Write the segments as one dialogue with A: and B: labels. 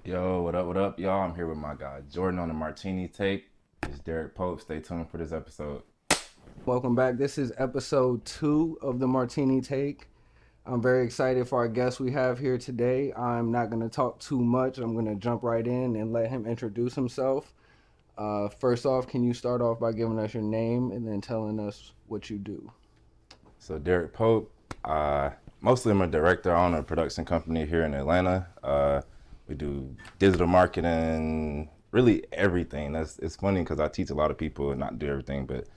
A: Yo, what up, y'all? I'm here with my guy Jordan on the Martini take. It's Derick Pope. Stay tuned for this episode.
B: Welcome back. This is episode 2 of the Martini Take. I'm very excited for our guest we have here today. I'm not going to talk too much. I'm going to jump right in and let him introduce himself. First off, can you start off by giving us your name and then telling us what you do?
A: So Derick Pope, mostly I'm a director. I own a production company here in Atlanta. We do digital marketing, really everything. It's funny because I teach a lot of people not do everything, but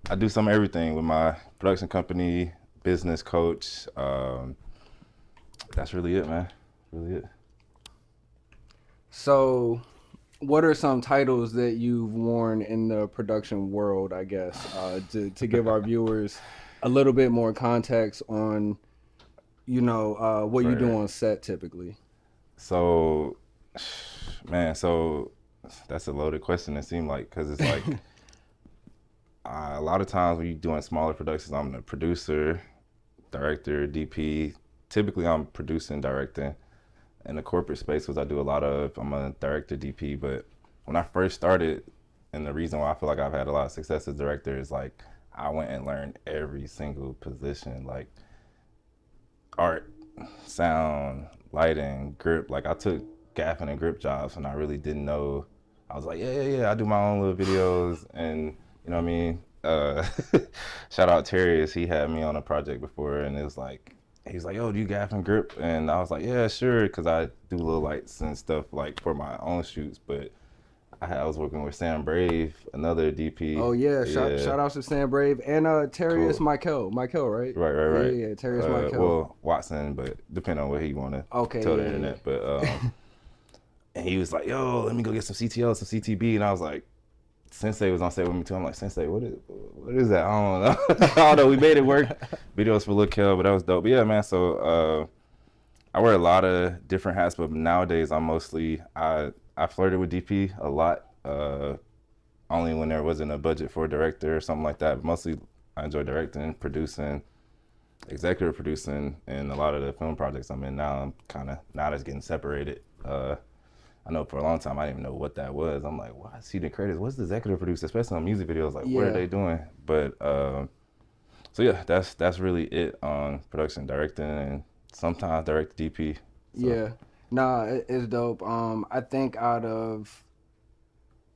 A: I do some of everything with my production company, business coach. That's really it, man. Really it.
B: So, what are some titles that you've worn in the production world, I guess, to give our viewers a little bit more context on, what you
A: Right,
B: do
A: right.
B: on set typically?
A: So, man, so that's a loaded question. It seemed like because it's like a lot of times when you're doing smaller productions, I'm the producer, director, DP. Typically, I'm producing, directing. In the corporate space, was I do a lot of. I'm a director, DP. But when I first started, and the reason why I feel like I've had a lot of success as director is like I went and learned every single position, like art, sound, lighting, grip. Like I took gaffing and grip jobs, and I really didn't know. I was like, yeah. I do my own little videos, and you know what I mean. Shout out Terry, he had me on a project before, and it was like he was like, "Yo, do you gaff and grip?" And I was like, "Yeah, sure," because I do little lights and stuff like for my own shoots. But I was working with Sam Brave, another DP.
B: Oh yeah,
A: Yeah,
B: shout out to Stan Brave and Terrius
A: cool.
B: Michael, right?
A: Right.
B: Yeah, Terrius Michael.
A: Well, Watson, but depending on what he want to
B: Okay,
A: tell the
B: yeah.
A: internet. But and he was like, "Yo, let me go get some CTL, some CTB," and I was like, Sensei was on set with me too. I'm like, Sensei, what is that? I don't know. I don't know. We made it work. Videos for Lil Kel, but that was dope. But yeah, man. So I wear a lot of different hats, but nowadays I flirted with DP a lot. Only when there wasn't a budget for a director or something like that. But mostly I enjoy directing, producing, executive producing, and a lot of the film projects I'm in now. I'm kind of now that's getting separated. I know for a long time I didn't even know what that was. I'm like, why see the credits? What's the executive producer, especially on music videos? Like, what are
B: Yeah,
A: they doing? But so yeah, that's really it on production, directing, and sometimes direct DP. So
B: yeah. Nah, it's dope. I think out of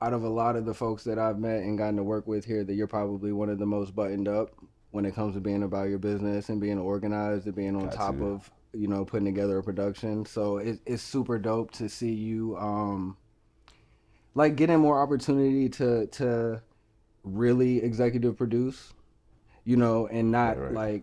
B: a lot of the folks that I've met and gotten to work with here, that you're probably one of the most buttoned up when it comes to being about your business and being organized and being on
A: got
B: top
A: to.
B: of putting together a production. So it's super dope to see you like getting more opportunity to really executive produce, and
A: Right,
B: not
A: right,
B: like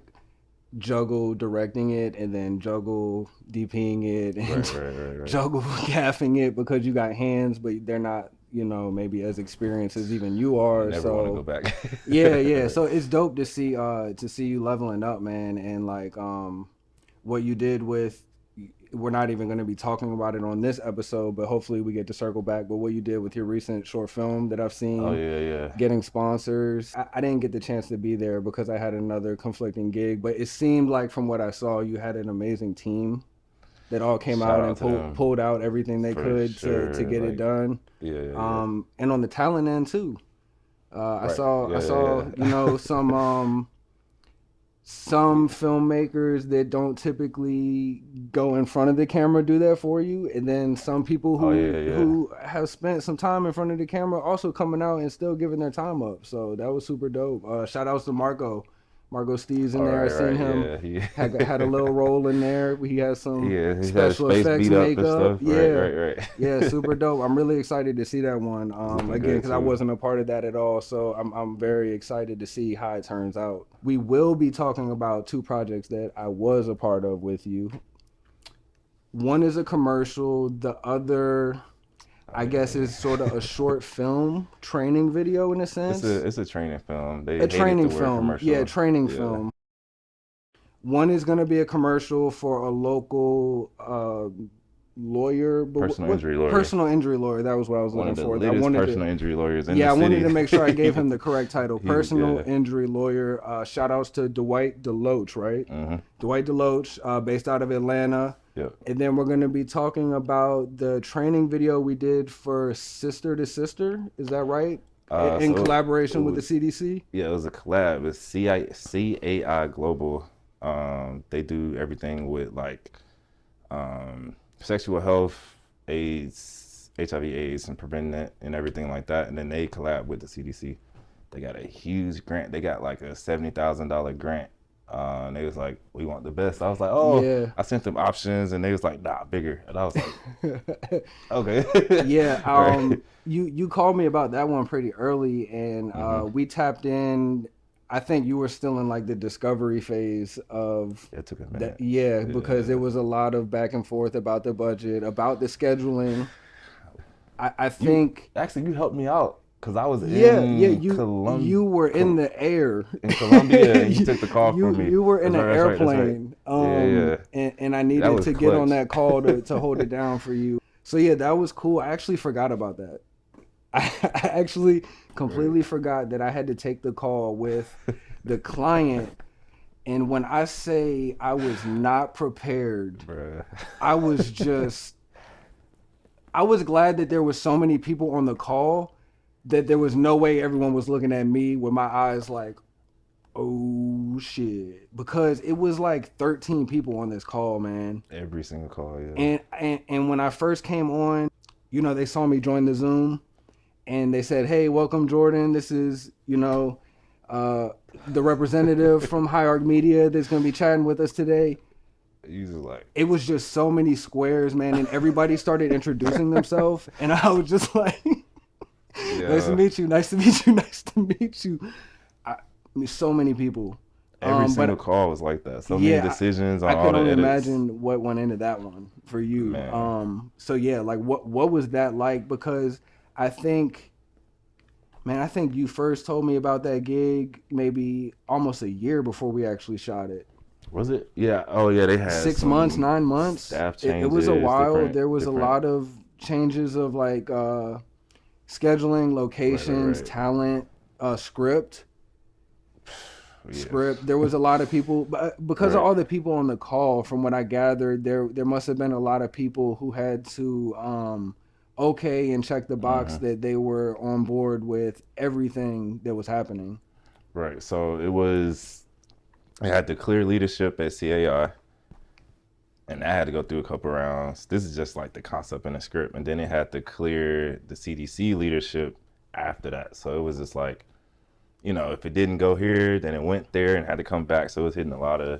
B: juggle directing it and then juggle DPing it
A: right,
B: and
A: right, right, right.
B: juggle gaffing it because you got hands, but they're not, maybe as experienced as even you are.
A: Never want to go
B: So
A: back.
B: yeah.
A: Right.
B: So it's dope to see you leveling up, man, and like what you did with, we're not even going to be talking about it on this episode, but hopefully we get to circle back. But what you did with your recent short film that I've
A: Oh
B: seen,
A: yeah.
B: getting sponsors. I didn't get the chance to be there because I had another conflicting gig, but it seemed like from what I saw, you had an amazing team that all came
A: Shout
B: out
A: out
B: and
A: to them
B: pulled out everything they
A: for
B: could to
A: sure.
B: get it
A: Like
B: done.
A: yeah.
B: And on the talent end too,
A: Right.
B: I saw
A: Yeah.
B: some filmmakers that don't typically go in front of the camera do that for you, and then some people
A: Oh yeah.
B: who have spent some time in front of the camera also coming out and still giving their time up. So that was super dope. Shout outs to Marco Steve's in
A: All
B: there. I
A: right,
B: seen
A: right.
B: him
A: Yeah. He
B: had a little role in there. He had some
A: yeah, he had his
B: special
A: face
B: effects
A: beat up and
B: makeup.
A: stuff. Right,
B: Yeah,
A: right.
B: yeah, super dope. I'm really excited to see that one.
A: Looking
B: Again,
A: good
B: because I
A: too.
B: wasn't a part of that at all, so I'm very excited to see how it turns out. We will be talking about two projects that I was a part of with you. One is a commercial. The other,
A: Oh
B: I guess, is sort of a
A: yeah.
B: short film training video in a
A: It's
B: sense.
A: a training film. They
B: A
A: hated the
B: training
A: word
B: film, yeah,
A: commercial.
B: training
A: Yeah.
B: film. One is going to be a commercial for a local lawyer, but
A: Personal
B: what
A: injury lawyer.
B: personal injury lawyer? That was what I was
A: One
B: looking
A: of the
B: for. I
A: latest
B: wanted to,
A: personal injury lawyers in the
B: yeah, I wanted
A: city.
B: to make sure I gave him the correct title. Personal
A: Yeah.
B: injury lawyer. Shout outs to Dwight Deloach, right?
A: Hmm.
B: Dwight Deloach, based out of Atlanta.
A: Yep.
B: And then we're going to be talking about the training video we did for Sister to Sister. Is that right? In collaboration with the CDC?
A: Yeah, it was a collab. It's CAI Global. They do everything with like sexual health, AIDS, HIV/AIDS, and preventing it and everything like that. And then they collab with the CDC. They got a huge grant. They got like a $70,000 grant. And they was like, we want the best. I was like, oh,
B: Yeah.
A: I sent them options, and they was like, nah, bigger. And I was like, okay.
B: Yeah.
A: Right.
B: You called me about that one pretty early, and we tapped in. I think you were still in like the discovery phase of
A: It took a minute.
B: that. Yeah, because there was a lot of back and forth about the budget, about the scheduling. I think
A: You helped me out because I was
B: you
A: Colombia.
B: you were in the air
A: In Colombia, and you took the call from me.
B: You were in an airplane.
A: Yeah.
B: And I needed to get on that call to hold it down for you. So yeah, that was cool. I actually forgot about that. I actually completely forgot that I had to take the call with the client. And when I say I was not prepared, I was glad that there was so many people on the call that there was no way everyone was looking at me with my eyes like, oh shit. Because it was like 13 people on this call, man.
A: Every single call, yeah.
B: And when I first came on, you know, they saw me join the Zoom and they said, hey, welcome Jordan. This is, you know, the representative from Hierarch Media that's going to be chatting with us today. It was just so many squares, man, and everybody started introducing themselves, and I was just like, nice to meet you, nice to meet you, nice to meet you. I mean, so many people.
A: Every single call was like that. So many decisions on all the edits. I can only imagine
B: what went into that one for you.
A: Man.
B: So yeah, like what was that like? Because I think you first told me about that gig maybe almost a year before we actually shot it.
A: Was it? Yeah. Oh, yeah. They had
B: 6 months, 9 months.
A: Staff changes.
B: It was a while. There was a lot of changes of like scheduling, locations, talent, script. Yeah. Script. There was a lot of people, but because of all the people on the call, from what I gathered, there must have been a lot of people who had to okay and check the box that they were on board with everything that was happening.
A: Right. So I had to clear leadership at CAI, and I had to go through a couple rounds. This is just like the concept and the script, and then it had to clear the CDC leadership after that. So it was just like, you know, if it didn't go here, then it went there and had to come back. So it was hitting a lot of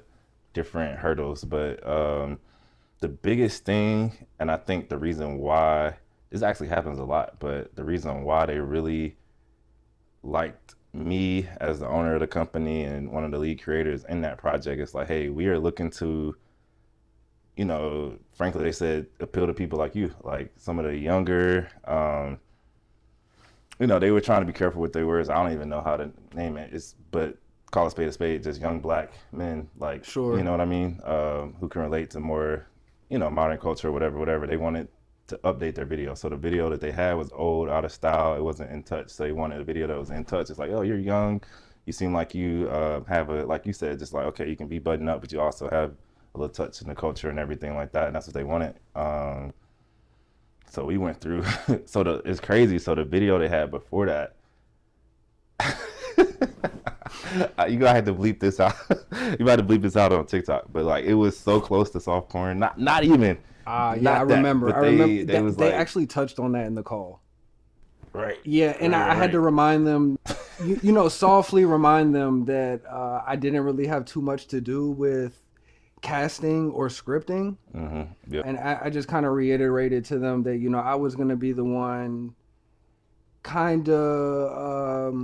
A: different hurdles. But the biggest thing, and I think the reason why, this actually happens a lot, but the reason why they really liked me as the owner of the company and one of the lead creators in that project is like, hey, we are looking to, you know, frankly, they said appeal to people like you, like some of the younger, you know, they were trying to be careful with their words. I don't even know how to name it. But call a spade, just young black men, like,
B: sure,
A: you know what I mean, who can relate to more, you know, modern culture, whatever. They wanted to update their video. So the video that they had was old, out of style. It wasn't in touch. So they wanted a video that was in touch. It's like, oh, you're young. You seem like you have like you said, just like, okay, you can be buttoned up, but you also have a little touch in the culture and everything like that. And that's what they wanted. So we went through. It's crazy. So the video they had before that, you gonna have to bleep this out. You might have to bleep this out on TikTok. But like, it was so close to soft porn. Not even.
B: Yeah, I remember. They actually touched on that in the call.
A: Right.
B: Yeah, and I had to remind them, you know, softly remind them that I didn't really have too much to do with casting or scripting.
A: Yep.
B: And I just kind of reiterated to them that, you know, I was going to be the one kind of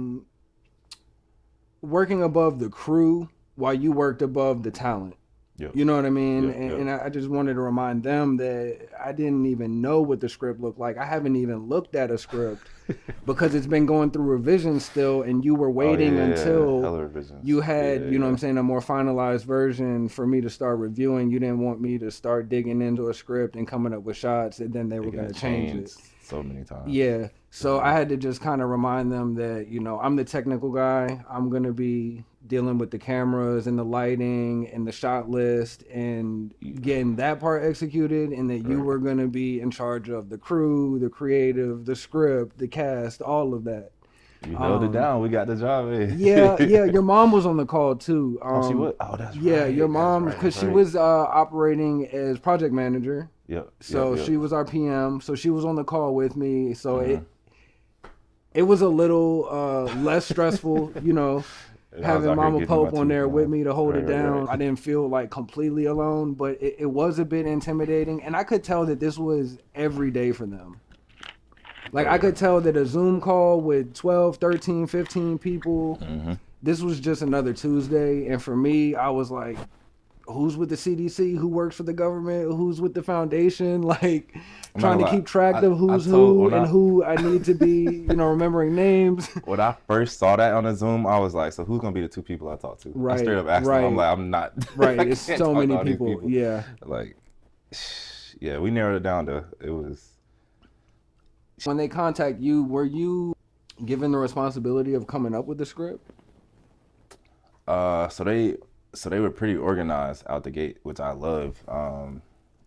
B: working above the crew while you worked above the talent.
A: Yep.
B: You know what I mean?
A: Yep,
B: and I just wanted to remind them that I didn't even know what the script looked like. I haven't even looked at a script because it's been going through revision still, and you were waiting until you had, you know what I'm saying, a more finalized version for me to start reviewing. You didn't want me to start digging into a script and coming up with shots, and then they were going to change it.
A: So many times.
B: Yeah. So I had to just kind of remind them that, you know, I'm the technical guy. I'm going to be dealing with the cameras and the lighting and the shot list and getting that part executed, and that you were going to be in charge of the crew, the creative, the script, the cast, all of that.
A: You held it down. We got the job.
B: Yeah. Your mom was on the call too.
A: She was. Oh, that's right.
B: Yeah, your mom, because she was operating as project manager.
A: Yep.
B: So she was our PM. So she was on the call with me. So it was a little less stressful, you know, having Mama Pope on there with me to hold it down. I didn't feel like completely alone, but it was a bit intimidating. And I could tell that this was every day for them. Like, I could tell that a Zoom call with 12, 13, 15 people, this was just another Tuesday. And for me, I was like, who's with the CDC? Who works for the government? Who's with the foundation? Like, trying to keep track of who's who and who I need to be, you know, remembering names.
A: When I first saw that on the Zoom, I was like, so who's going to be the two people I talk to?
B: Right.
A: I straight up asked them. I'm like, I'm not.
B: Right. It's so many people. Yeah.
A: Like, yeah, we narrowed it down to, it was.
B: When they contact you, were you given the responsibility of coming up with the script?
A: So they were pretty organized out the gate, which I love.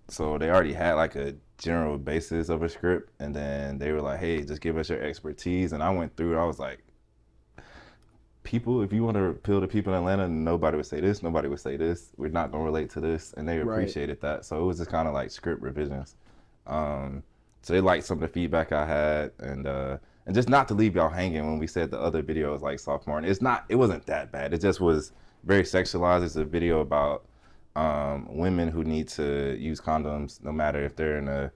A: So they already had like a general basis of a script, and then they were like, hey, just give us your expertise. And I went through it. I was like, people, if you want to appeal to people in Atlanta, nobody would say this, nobody would say this. We're not going to relate to this. And they appreciated that. So it was just kind of like script revisions. So they liked some of the feedback I had, and just not to leave y'all hanging when we said the other video was like sophomore. And it wasn't that bad. It just was very sexualized. It's a video about women who need to use condoms no matter if they're in a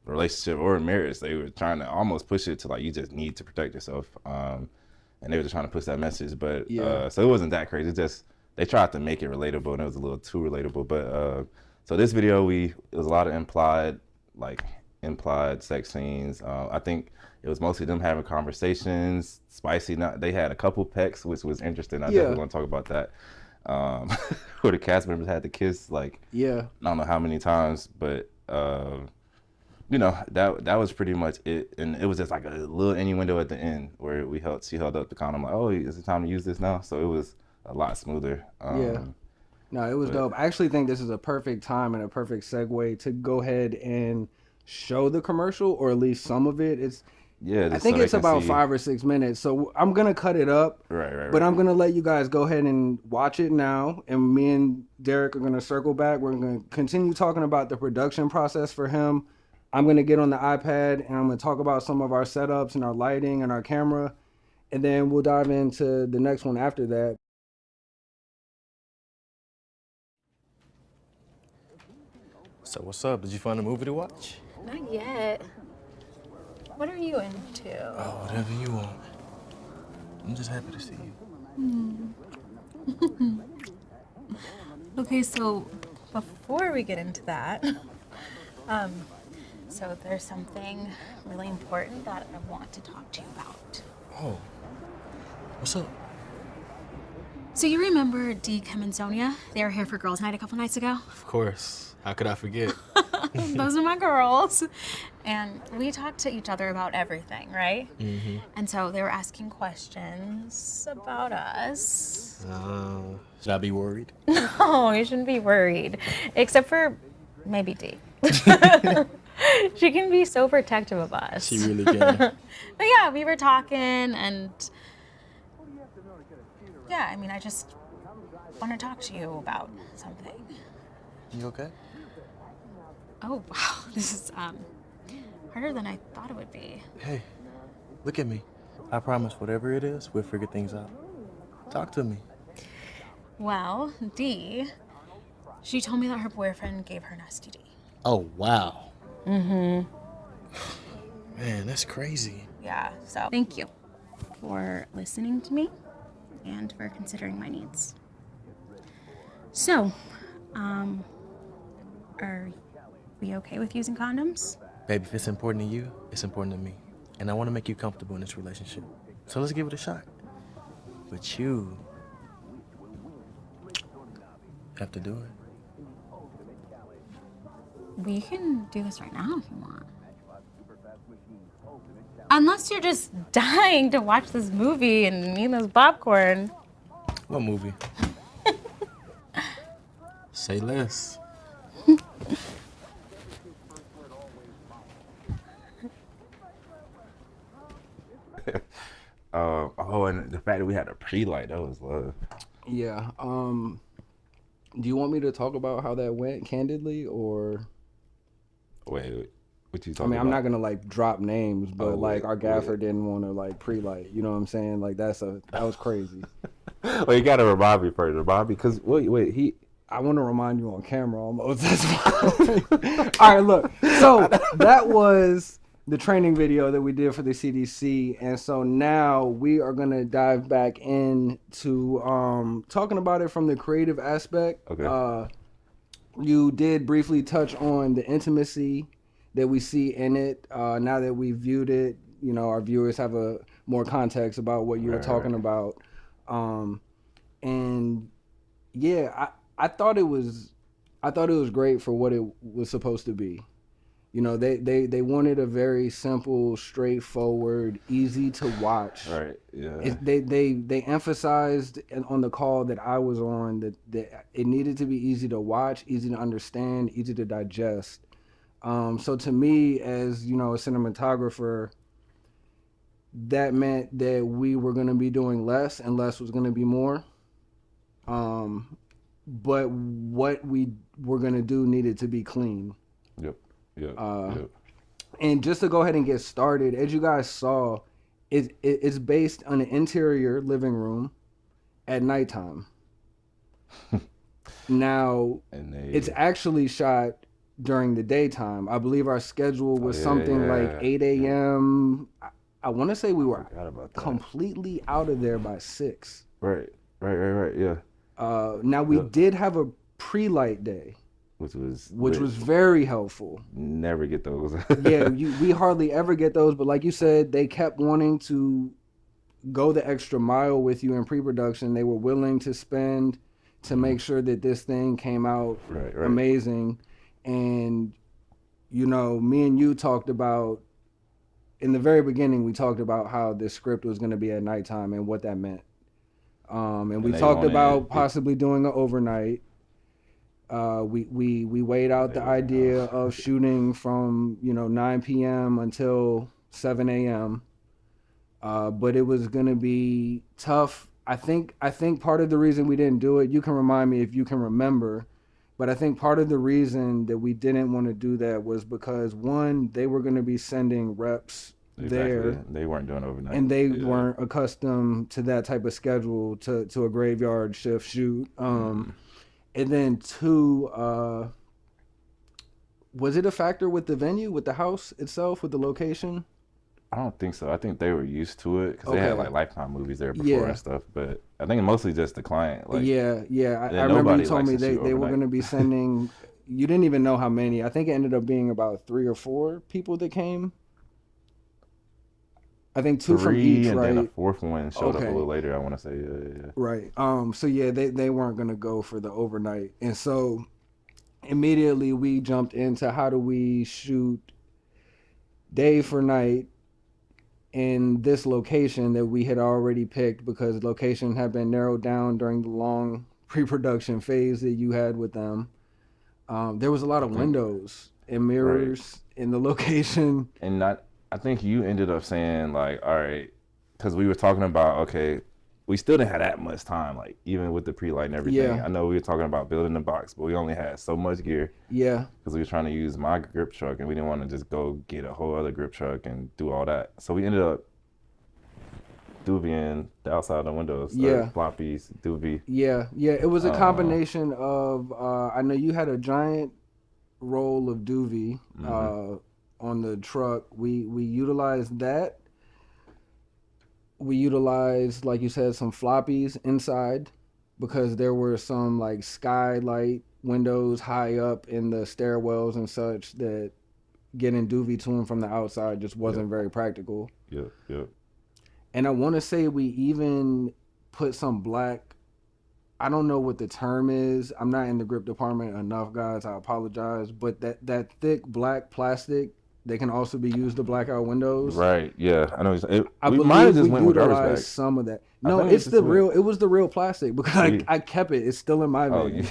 A: relationship or a marriage. They were trying to almost push it to like, you just need to protect yourself. And they were just trying to push that message. But so it wasn't that crazy. It just, they tried to make it relatable, and it was a little too relatable. But so this video, it was a lot of implied sex scenes. I think it was mostly them having conversations, spicy. They had a couple pecks, which was interesting. I definitely want to talk about that. Where the cast members had to kiss, like, I don't know how many times, but you know, that was pretty much it. And it was just like a little innuendo at the end where she held up the condom, like, oh, is it time to use this now? So it was a lot smoother.
B: No, it was dope. I actually think this is a perfect time and a perfect segue to go ahead and show the commercial, or at least some of it. I think it's about 5 or 6 minutes, so I'm gonna cut it up.
A: Right.
B: But I'm gonna let you guys go ahead and watch it now, and me and Derick are gonna circle back. We're gonna continue talking about the production process for him. I'm gonna get on the iPad and I'm gonna talk about some of our setups and our lighting and our camera, and then we'll dive into the next one after that.
C: So what's up? Did you find a movie to watch?
D: Not yet. What are you into?
C: Oh, whatever you want. I'm just happy to see you.
D: Okay, so before we get into that, so there's something really important that I want to talk to you about.
C: Oh, what's up?
D: So you remember Dee, Kim, and Sonia? They were here for girls' night a couple nights ago?
C: Of course. How could I forget?
D: Those are my girls. And we talked to each other about everything, right? Mm-hmm. And so they were asking questions about us.
C: Should I be worried?
D: No, you shouldn't be worried. Except for maybe Dee. She can be so protective of us.
C: She really can.
D: But yeah, we were talking, and yeah, I mean, I just want to talk to you about something.
C: You okay?
D: Oh, wow. This is harder than I thought it would be.
C: Hey, look at me. I promise whatever it is, we'll figure things out. Talk to me.
D: Well, Dee, she told me that her boyfriend gave her an STD.
C: Oh, wow.
D: Mm-hmm.
C: Man, that's crazy.
D: Yeah, so thank you for listening to me and for considering my needs. So, are we okay with using condoms?
C: Baby, if it's important to you, it's important to me. And I want to make you comfortable in this relationship. So let's give it a shot. But you have to do it.
D: We can do this right now if you want. Unless you're just dying to watch this movie and eat this popcorn.
C: What movie? Say less.
A: Oh, and the fact that we had a pre-light, that was love.
B: Yeah. Do you want me to talk about how that went candidly, or?
A: Wait, what you
B: I
A: talking
B: mean,
A: about?
B: I'm not gonna like drop names, but
A: Oh,
B: like
A: wait,
B: our gaffer
A: wait.
B: didn't want to like pre-light. You know what I'm saying? Like that was crazy.
A: Well, you gotta remind me first, remind me, because wait, he.
B: I want to remind you on camera almost. That's why. All right, look. So that was the training video that we did for the CDC, and so now we are gonna dive back into talking about it from the creative aspect.
A: Okay.
B: You did briefly touch on the intimacy that we see in it. Now that we viewed it, you know, our viewers have a more context about what you were talking about. And yeah, I thought it was great for what it was supposed to be. You know, they wanted a very simple, straightforward, easy to watch.
A: Right. Yeah.
B: They emphasized on the call that I was on that it needed to be easy to watch, easy to understand, easy to digest. So to me, as you know, a cinematographer, that meant that we were going to be doing less, and less was going to be more. But what we were going to do needed to be clean.
A: Yep.
B: And just to go ahead and get started, as you guys saw, it's based on an interior living room at nighttime. Now, it's actually shot during the daytime. I believe our schedule was something like 8 a.m. I want to say we were completely out of there by 6.
A: Right. Yeah.
B: Now, we did have a pre-light day, which was very helpful.
A: Never get those.
B: Yeah, we hardly ever get those, but like you said, they kept wanting to go the extra mile with you in pre-production. They were willing to spend to make sure that this thing came out amazing. And you know, me and you talked about in the very beginning, we talked about how this script was going to be at nighttime and what that meant. And we talked about possibly doing an overnight. We weighed out the idea of shooting from 9 p.m. until 7 a.m. But it was gonna be tough. I think part of the reason we didn't do it, you can remind me if you can remember, but I think part of the reason that we didn't want to do that was because one, they were gonna be sending reps there.
A: They weren't doing overnight,
B: and they weren't accustomed to that type of schedule to a graveyard shift shoot. And then two, was it a factor with the venue, with the house itself, with the location?
A: I don't think so. I think they were used to it because they had like Lifetime movies there before and stuff. But I think mostly just the client. Like,
B: I remember you told me they were going to be sending. You didn't even know how many. I think it ended up being about 3 or 4 people that came. I think 2 from each,
A: and
B: right?
A: then a 4th one showed up a little later, I want to say. Yeah.
B: Right. So yeah, they weren't going to go for the overnight. And so immediately we jumped into how do we shoot day for night in this location that we had already picked because the location had been narrowed down during the long pre-production phase that you had with them. There was a lot of windows and mirrors in the location.
A: And I think you ended up saying like, all right, because we were talking about, okay, we still didn't have that much time, like even with the pre-light and everything. I know we were talking about building the box, but we only had so much gear. Yeah. Because we were trying to use my grip truck and we didn't want to just go get a whole other grip truck and do all that. So we ended up doobieing the outside of the windows. Floppies, doobie.
B: Yeah. It was a combination of, I know you had a giant roll of doobie on the truck. We utilized that. We utilized, like you said, some floppies inside because there were some like skylight windows high up in the stairwells and such that getting doobie to them from the outside just wasn't very practical. Yep. And I want to say we even put some black, I don't know what the term is. I'm not in the grip department enough, guys. I apologize. But that thick black plastic They can also be used to black out windows.
A: Right. Yeah. I know.
B: I
A: We
B: believe
A: might have just
B: we
A: went with garbage
B: utilized
A: bags.
B: some of that.
A: I
B: No,
A: think
B: it's
A: it's
B: the
A: just
B: real. It was the real plastic because I kept it. It's still in my
A: Oh,
B: van.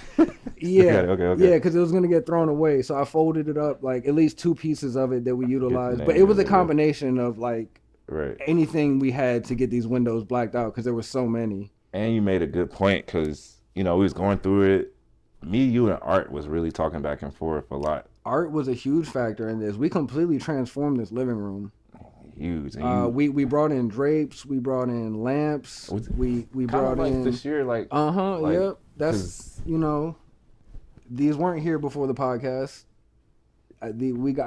A: yeah.
B: Yeah,
A: Okay.
B: yeah, because it was gonna get thrown away. So I folded it up, like at least 2 pieces of it that we utilized. But it
A: name
B: was a
A: in it, yeah.
B: combination of like
A: Right.
B: anything we had to get these windows blacked out because there were so many.
A: And you made a good point because, we was going through it. Me, you, and Art was really talking back and forth a lot.
B: Art was a huge factor in this. We completely transformed this living room.
A: Huge. And
B: we brought in drapes. We brought in lamps. We brought
A: like
B: in
A: this year, like
B: Yep. That's these weren't here before the podcast. I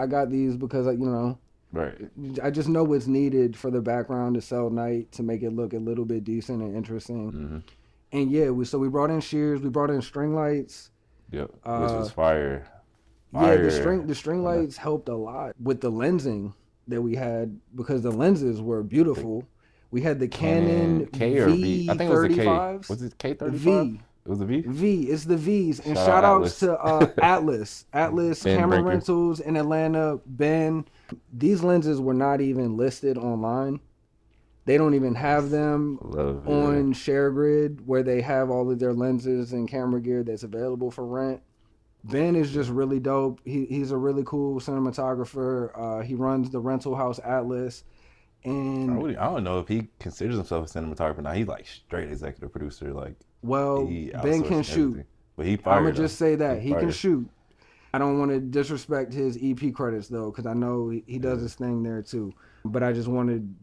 B: got these because
A: right.
B: I just know what's needed for the background to sell night to make it look a little bit decent and interesting.
A: Mm-hmm.
B: And yeah, we brought in shears. We brought in string lights.
A: Yep. Which was fire.
B: Yeah, the string lights helped a lot with the lensing that we had because the lenses were beautiful. We had the Canon
A: K or V. I think it was the K. Was it K35?
B: V.
A: It was the V?
B: V. It's the V's. And
A: Shout
B: shout
A: out
B: outs to Atlas
A: Ben
B: Camera
A: Brinker.
B: Rentals in Atlanta. Ben. These lenses were not even listed online. They don't even have them on ShareGrid where they have all of their lenses and camera gear that's available for rent. Ben is just really dope. He's a really cool cinematographer. He runs the rental house Atlas. And
A: I don't know if he considers himself a cinematographer now. He's like straight executive producer. Like,
B: Ben can shoot.
A: Everything. But he
B: I'm
A: fired.
B: gonna just say that he can
A: fired.
B: shoot. I don't want to disrespect his EP credits though, because I know he does his thing there too. But I just wanted,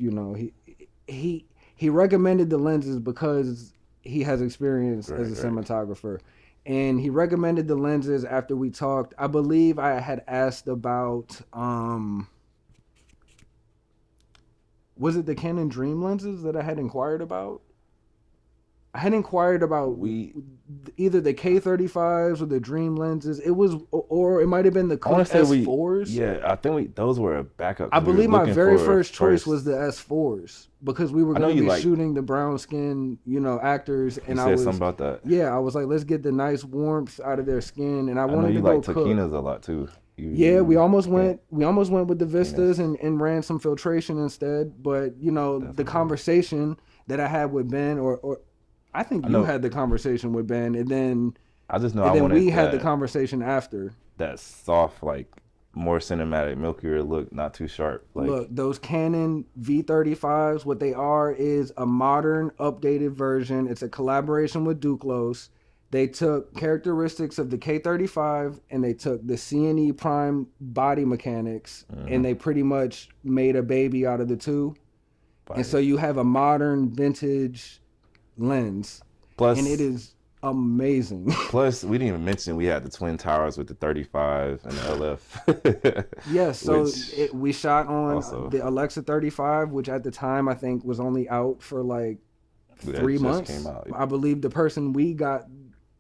B: he recommended the lenses because he has experience as a cinematographer. And he recommended the lenses after we talked. I believe I had asked about was it the Canon Dream lenses that I had inquired about? I had inquired about either the K35s or the Dream lenses. It was, or it might have been the S4s.
A: I think those were a backup.
B: I believe my very first choice was the S4s because we were going to be shooting the brown skin, actors. And I was
A: something about that.
B: Yeah, I was like, let's get the nice warmth out of their skin, and I wanted to go cook.
A: Taquinas a lot too.
B: We almost went with the Vistas and ran some filtration instead. But the conversation that I had with Ben, or I think you had the conversation with Ben, and then
A: I just know
B: we had the conversation after.
A: That soft, like more cinematic, milkier look, not too sharp. Like,
B: look, those Canon V35s, what they are is a modern, updated version. It's a collaboration with Duclos. They took characteristics of the K35 and they took the CNE Prime body mechanics, and they pretty much made a baby out of the two. And so you have a modern vintage lens.
A: Plus,
B: and it is amazing.
A: Plus, we didn't even mention we had the Twin Towers with the 35 and the LF.
B: Yes, so we shot on the Alexa 35, which at the time I think was only out for like 3 months. Came out. I believe the person we got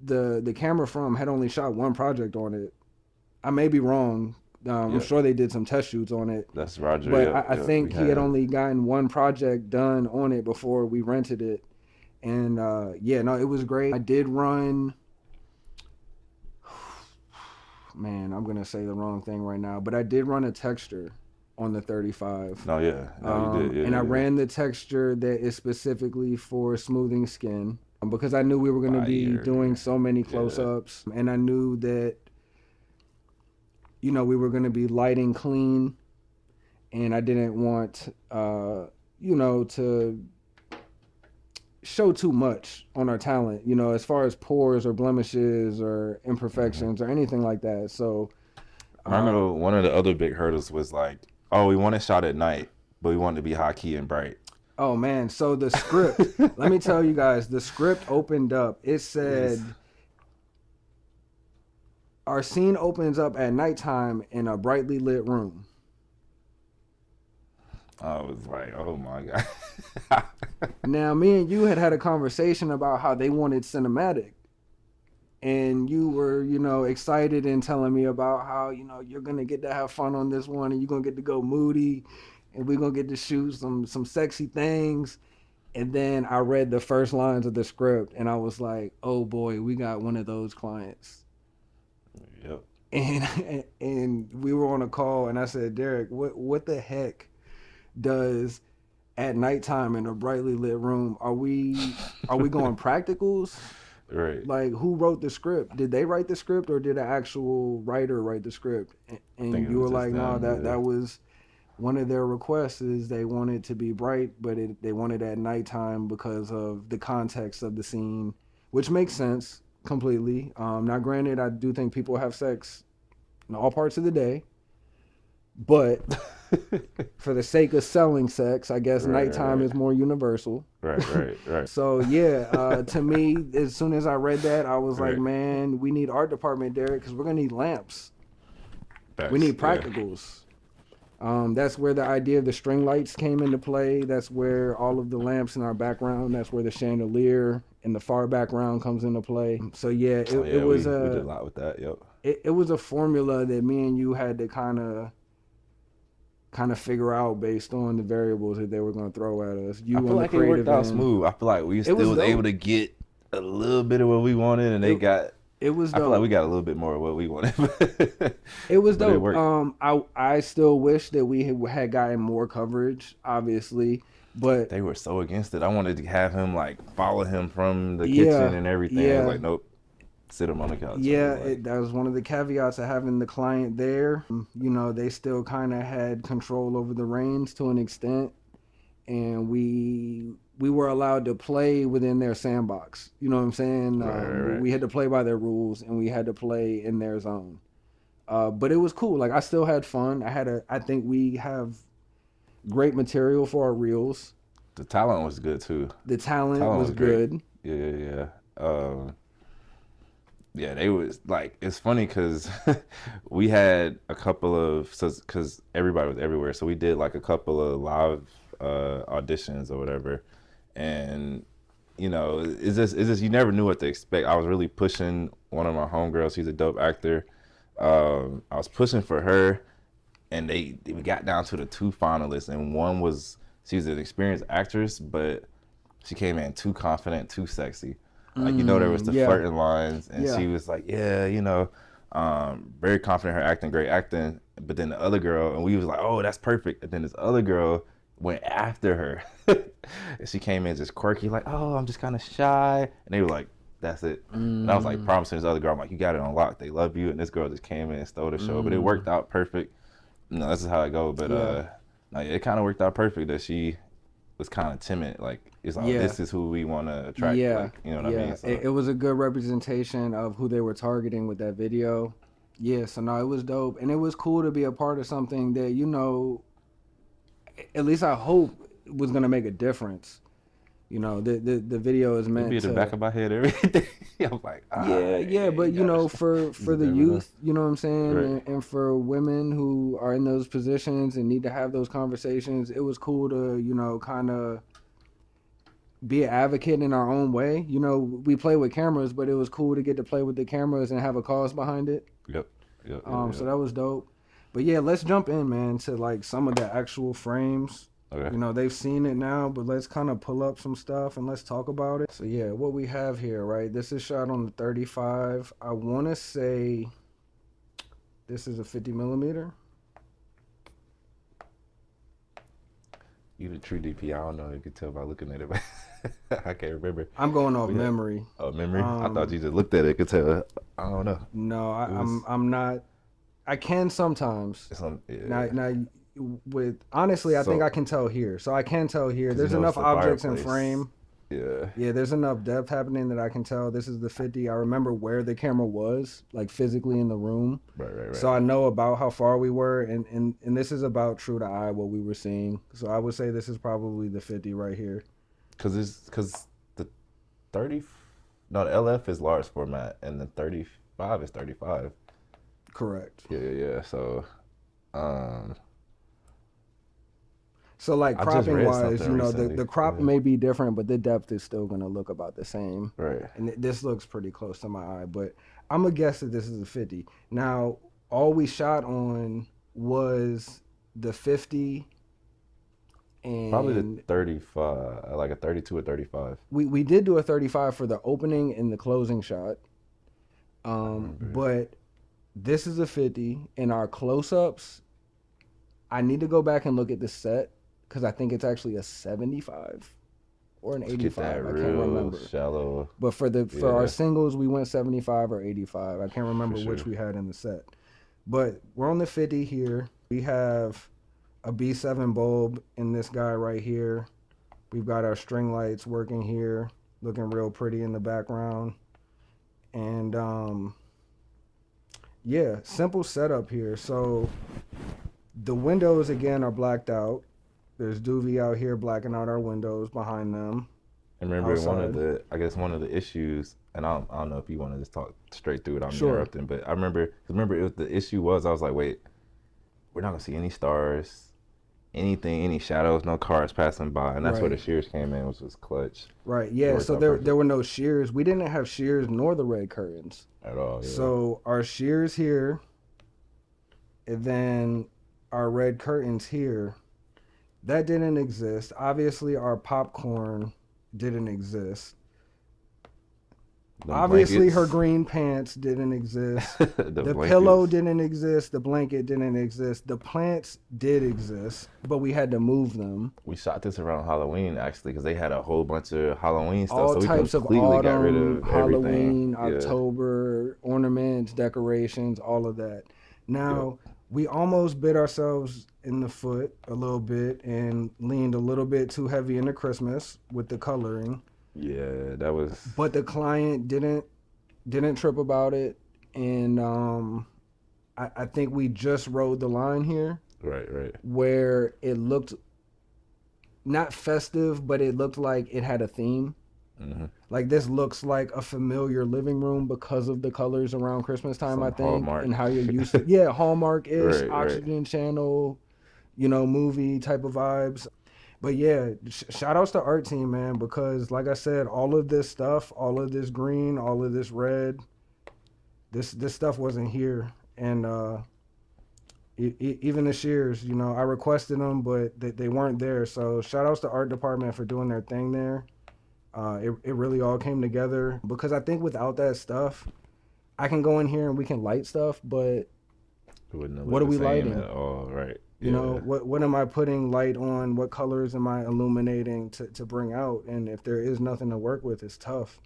B: the camera from had only shot one project on it. I may be wrong. I'm sure they did some test shoots on it.
A: That's Roger.
B: But I think he had only gotten one project done on it before we rented it. And it was great. I did run, man, I'm going to say the wrong thing right now, but I did run a texture on the 35.
A: You did.
B: And I ran the texture that is specifically for smoothing skin because I knew we were going to be doing so many close-ups, and I knew that, we were going to be lighting clean, and I didn't want, to show too much on our talent, as far as pores or blemishes or imperfections or anything like that. So
A: I remember one of the other big hurdles was like, we want to shot at night, but we want it to be high key and bright.
B: Oh man, so the script, let me tell you guys, the script opened up. It said our scene opens up at nighttime in a brightly lit room.
A: I was like, oh my God.
B: Now, me and you had a conversation about how they wanted cinematic. And you were, excited and telling me about how, you're going to get to have fun on this one and you're going to get to go moody and we're going to get to shoot some sexy things. And then I read the first lines of the script and I was like, oh boy, we got one of those clients.
A: Yep.
B: and we were on a call, and I said, Derick, what the heck does at nighttime in a brightly lit room, are we going practicals?
A: Right.
B: Like, who wrote the script? Did they write the script, or did an actual writer write the script? And
A: think it
B: you were
A: was just
B: like, no,
A: them, yeah.
B: that was one of their requests, is they wanted to be bright, but they wanted at nighttime because of the context of the scene, which makes sense completely. Now, granted, I do think people have sex in all parts of the day, but for the sake of selling sex, I guess nighttime is more universal.
A: Right.
B: So yeah, to me, as soon as I read that, I was like,
A: Right.
B: man, we need art department, Derick, because we're gonna need lamps.
A: Facts,
B: We need
A: yeah.
B: practicals. That's where the idea of the string lights came into play. That's where all of the lamps in our background. That's where the chandelier in the far background comes into play. So yeah, it was
A: we did a lot with that. Yep.
B: it was a formula that me and you had to kind of figure out based on the variables that they were going to throw at us. You
A: I feel
B: on
A: like
B: the
A: it
B: creative
A: worked out
B: end.
A: smooth. I feel like we still
B: was
A: was
B: dope.
A: able to get a little bit of what we wanted, and they got.
B: It was
A: I feel
B: dope.
A: like we got a little bit more of what we wanted.
B: It was
A: But it
B: dope.
A: worked.
B: I still wish that we had gotten more coverage, obviously, but
A: They were so against it. I wanted to have him like follow him from the
B: Yeah,
A: kitchen and everything.
B: yeah.
A: It was like, nope, sit him on the couch.
B: yeah,
A: Like,
B: that was one of the caveats of having the client there. You know, they still kind of had control over the reins to an extent, and we were allowed to play within their sandbox. You know what I'm saying?
A: Right.
B: We had to play by their rules, and we had to play in their zone. But it was cool. Like, I still had fun. I think we have great material for our reels.
A: the talent was good too.
B: The talent
A: Talent
B: was
A: was great.
B: good.
A: Yeah. Yeah, they was like, it's funny because we had a couple of, because everybody was everywhere, so we did like a couple of live auditions or whatever, and you know, it's just you never knew what to expect. I was really pushing one of my homegirls. She's a dope actor. I was pushing for her, and we got down to the two finalists, and one was, she's an experienced actress, but she came in too confident, too sexy. Like, you know, there was the
B: yeah.
A: flirting lines, and
B: Yeah.
A: she was like, yeah, you know, very confident, her acting, great acting. But then the other girl, and we was like, oh, that's perfect. And then this other girl went after her. And she came in just quirky, like, oh, I'm just kind of shy. And they were like, that's it. And I was like promising this other girl, I'm like, you got it on lock. They love you. And this girl just came in and stole the show. But it worked out perfect. You know, this is how it goes. But like, it kind of worked out perfect that she was kind of timid. Like, it's like,
B: Yeah.
A: this is who we want to attract.
B: Yeah,
A: Like, you know what I mean? So,
B: it was a good representation of who they were targeting with that video. Yeah, so no, it was dope, and it was cool to be a part of something that, you know, at least I hope was gonna make a difference. You know, the video is meant
A: it'd be
B: to.
A: in the back of my head every day. I'm like,
B: Yeah, but you know, for the
A: never know.
B: youth, you know what I'm saying,
A: Right.
B: and for women who are in those positions and need to have those conversations, it was cool to, you know, kind of be an advocate in our own way. You know, we play with cameras, but it was cool to get to play with the cameras and have a cause behind it.
A: Yep.
B: So that was dope. But yeah, let's jump in, man, to like some of the actual frames.
A: Okay.
B: You know, they've seen it now, but let's kind of pull up some stuff and let's talk about it. So yeah, what we have here, right? This is shot on the 35. I want to say this is a 50 millimeter.
A: You the true DP. I don't know. You could tell by looking at it, but I can't remember.
B: I'm going off
A: Yeah.
B: memory.
A: Oh, memory? I thought you just looked at it. Could tell. I don't know.
B: No,
A: was-
B: I'm not. I can sometimes.
A: It's on. Yeah.
B: Now, with honestly, I think
A: So-
B: I can tell here. So I can tell here.
A: 'Cause
B: There's
A: you know
B: enough
A: it's the
B: objects in
A: fireplace.
B: frame.
A: Yeah.
B: Yeah, there's enough depth happening that I can tell this is the 50. I remember where the camera was, like physically in the room.
A: Right.
B: So I know about how far we were, and this is about true to eye what we were seeing. So I would say this is probably the 50 right here.
A: Because the 30, no, the LF is large format, and the 35 is 35.
B: Correct.
A: Yeah. So,
B: So like
A: I just
B: cropping
A: read
B: wise,
A: something
B: you know,
A: recently.
B: the crop
A: Yeah.
B: may be different, but the depth is still gonna look about the same.
A: right.
B: And this looks pretty close to my eye, but I'm gonna guess that this is a 50. Now, all we shot on was the 50, and
A: Probably the 35, like a 32 or 35.
B: we did do a 35 for the opening and the closing shot. But This is a 50. In our close-ups, I need to go back and look at the set because I think it's actually a 75 or an
A: Let's get that
B: 85. I can't
A: real
B: remember.
A: shallow.
B: But for our singles, we went 75 or 85. I can't remember
A: For
B: which
A: sure.
B: we had in the set. But we're on the 50 here. We have a B7 bulb in this guy right here. We've got our string lights working here, looking real pretty in the background. And yeah, simple setup here. So the windows again are blacked out. There's Doovie out here blacking out our windows behind them.
A: And remember,
B: outside.
A: one of the issues, and I don't know if you want to just talk straight through it. I'm
B: Sure.
A: interrupting, but I remember the issue was I was like, wait, we're not gonna see any stars, anything, any shadows, no cars passing by, and that's where the
B: Right.
A: shears came in, which was clutch
B: Right, yeah.
A: worked
B: So
A: out
B: there
A: perfect.
B: there were no shears. We didn't have shears nor the red curtains.
A: at all. Yeah.
B: So our shears here, and then our red curtains here, that didn't exist. Obviously, our popcorn didn't exist.
A: Them
B: Obviously,
A: blankets.
B: her green pants didn't exist.
A: the
B: The
A: blankets.
B: pillow didn't exist. The blanket didn't exist. The plants did exist, but we had to move them.
A: We shot this around Halloween actually because they had a whole bunch of Halloween stuff.
B: All
A: so we
B: types of
A: completely got rid
B: autumn,
A: of
B: Halloween,
A: everything. Yeah.
B: October, ornaments, decorations, all of that. Now, we almost bit ourselves in the foot a little bit and leaned a little bit too heavy into Christmas with the coloring,
A: Yeah, that was.
B: but the client didn't trip about it, and I think we just rode the line here
A: Right.
B: where it looked not festive, but it looked like it had a theme.
A: Mhm.
B: Like this looks like a familiar living room because of the colors around Christmas time,
A: Some
B: I think,
A: Hallmark.
B: and how you're used to. Yeah, Hallmark-ish,
A: Right.
B: Oxygen Channel, movie type of vibes. But yeah, shout outs to art team, man, because like I said, all of this stuff, all of this green, all of this red, this stuff wasn't here, and even the shears, I requested them, but they weren't there. So shout outs to art department for doing their thing there. It really all came together because I think without that stuff, I can go in here and we can light stuff, but
A: It wouldn't have
B: What
A: looked
B: are we
A: the same
B: lighting?
A: At all, right?
B: what am I putting light on? What colors am I illuminating to bring out? And if there is nothing to work with, it's tough.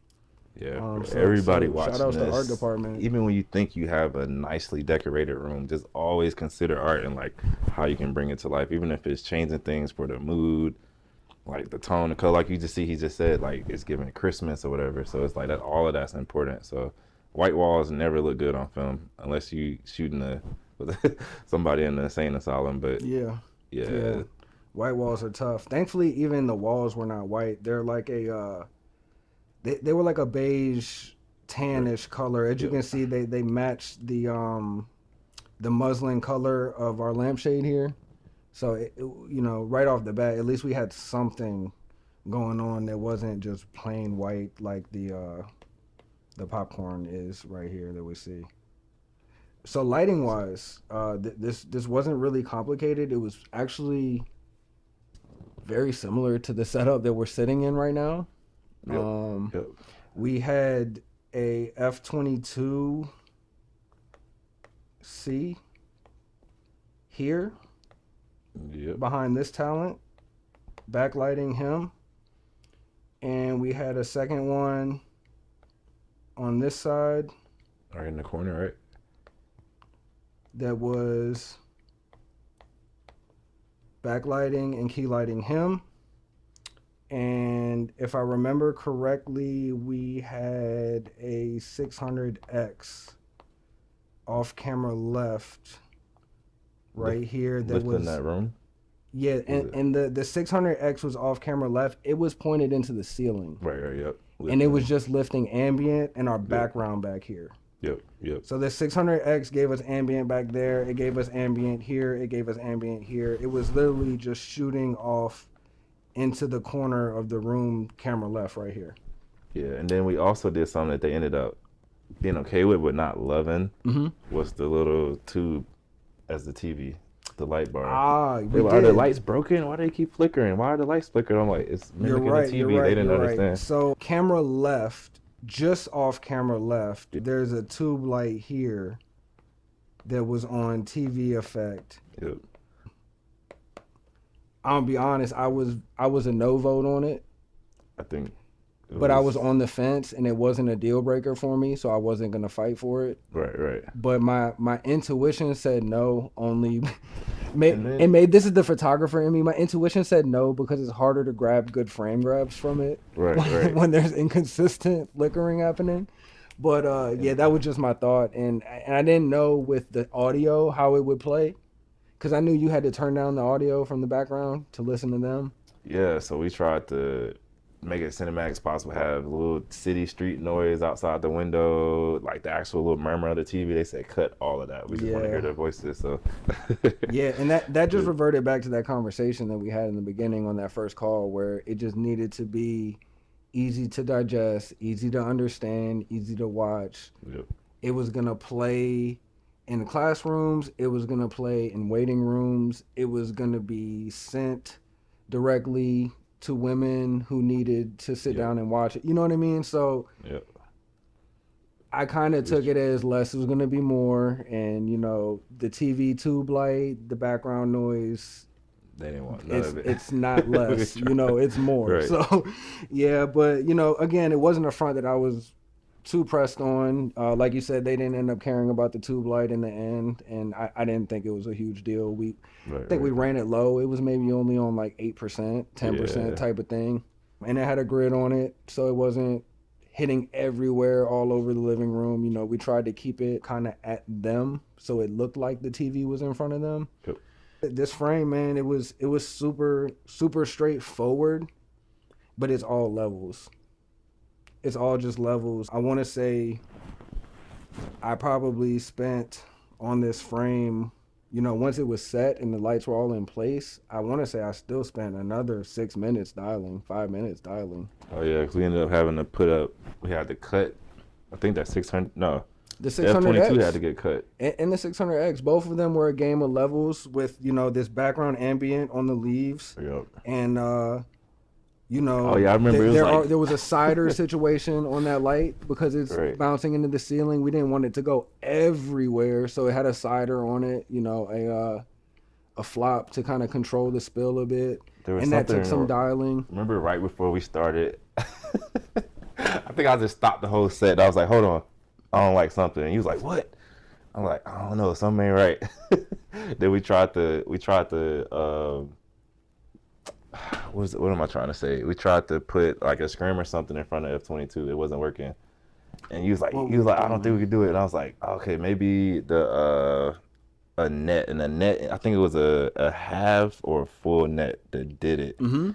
A: Yeah,
B: So-
A: everybody
B: so
A: watching
B: shout outs
A: this,
B: to art department.
A: even when you think you have a nicely decorated room, just always consider art and like how you can bring it to life, even if it's changing things for the mood, like the tone, the color. Like you just see, he just said like it's giving Christmas or whatever. So it's like that. All of that's important. So white walls never look good on film unless you shooting with somebody in the insane asylum. But
B: Yeah.
A: yeah.
B: White walls are tough. Thankfully, even the walls were not white. They're like they were like a beige tannish color. As you can see, they matched the muslin color of our lampshade here. So right off the bat, at least we had something going on that wasn't just plain white like the popcorn is right here that we see. So lighting wise, this wasn't really complicated. It was actually very similar to the setup that we're sitting in right now.
A: Yep.
B: We had a F-22C here
A: Yep.
B: behind this talent, backlighting him. And we had a second one on this side
A: Right in the corner, right?
B: that was backlighting and key lighting him. And if I remember correctly, we had a 600X off camera left right here that
A: Lifting
B: was
A: that room.
B: yeah, and the 600X was off camera left. It was pointed into the ceiling,
A: Right. Yep.
B: and it was just lifting ambient and our background back here.
A: Yep.
B: So the 600X gave us ambient back there. It gave us ambient here. It gave us ambient here. It was literally just shooting off into the corner of the room, camera left right here.
A: Yeah, and then we also did something that they ended up being okay with, but not loving.
B: Mm-hmm.
A: Was the little tube as the TV, the light bar.
B: Ah,
A: They
B: we
A: were, are the
B: did.
A: lights broken? Why do they keep flickering? Why are the lights flickering? I'm like, it's
B: You're
A: mimicking
B: right.
A: the
B: You're
A: TV.
B: right.
A: They didn't
B: you're
A: understand.
B: right. So camera left, just off camera left, there's a tube light here that was on TV Effect.
A: Yep.
B: I'm gonna be honest, I was a no vote on it,
A: I think.
B: but I was on the fence, and it wasn't a deal breaker for me, so I wasn't gonna fight for it.
A: Right.
B: But my intuition said no. Only this is the photographer in me. My intuition said no because it's harder to grab good frame grabs from it.
A: Right.
B: When there's inconsistent flickering happening. But yeah, that was just my thought, and I didn't know with the audio how it would play, because I knew you had to turn down the audio from the background to listen to them.
A: Yeah, so we tried to make it cinematic as possible, have a little city street noise outside the window, like the actual little murmur of the TV. They said cut all of that. We just want to hear their voices. So
B: yeah, and that just reverted back to that conversation that we had in the beginning on that first call, where it just needed to be easy to digest, easy to understand, easy to watch.
A: Yep.
B: It was gonna play in classrooms, it was gonna play in waiting rooms, it was gonna be sent directly to women who needed to sit down and watch it. You know what I mean? So I kind of took it as less was going to be more. And, you know, the TV tube light, the background noise,
A: they didn't want none of it.
B: It's not less, you know, it's more.
A: Right.
B: So, yeah, but, you know, again, it wasn't a front that I was too pressed on. Like you said, they didn't end up caring about the tube light in the end, and I didn't think it was a huge deal. We ran it low. It was maybe only on like 8%, 10% type of thing, and it had a grid on it, so it wasn't hitting everywhere all over the living room. You know, we tried to keep it kind of at them, so it looked like the TV was in front of them.
A: Yep.
B: This frame, man, it was super straightforward, but it's all levels. It's all just levels. I want to say I probably spent on this frame, you know, once it was set and the lights were all in place, I want to say I still spent another 6 minutes dialing, 5 minutes dialing.
A: Oh, yeah, because we ended up having to put up, we had to cut, I think that 600, no.
B: The 600X.
A: F-22 had to get cut.
B: And the 600X, both of them were a game of levels with, you know, this background ambient on the leaves.
A: Yep.
B: And, you know,
A: oh, yeah, I remember
B: there was a cider situation on that light because it's bouncing into the ceiling. We didn't want it to go everywhere, so it had a cider on it, you know, a flop to kind of control the spill a bit. And that took some dialing.
A: Remember right before we started, I think I just stopped the whole set. I was like, hold on, I don't like something. And he was like, what? I'm like, I don't know, something ain't right. Then we tried to what am I trying to say? We tried to put like a scream or something in front of F-22. It wasn't working. And he was like, I don't think we could do it. And I was like, okay, maybe a net. And a net, I think it was a half or a full net that did it. Mm-hmm.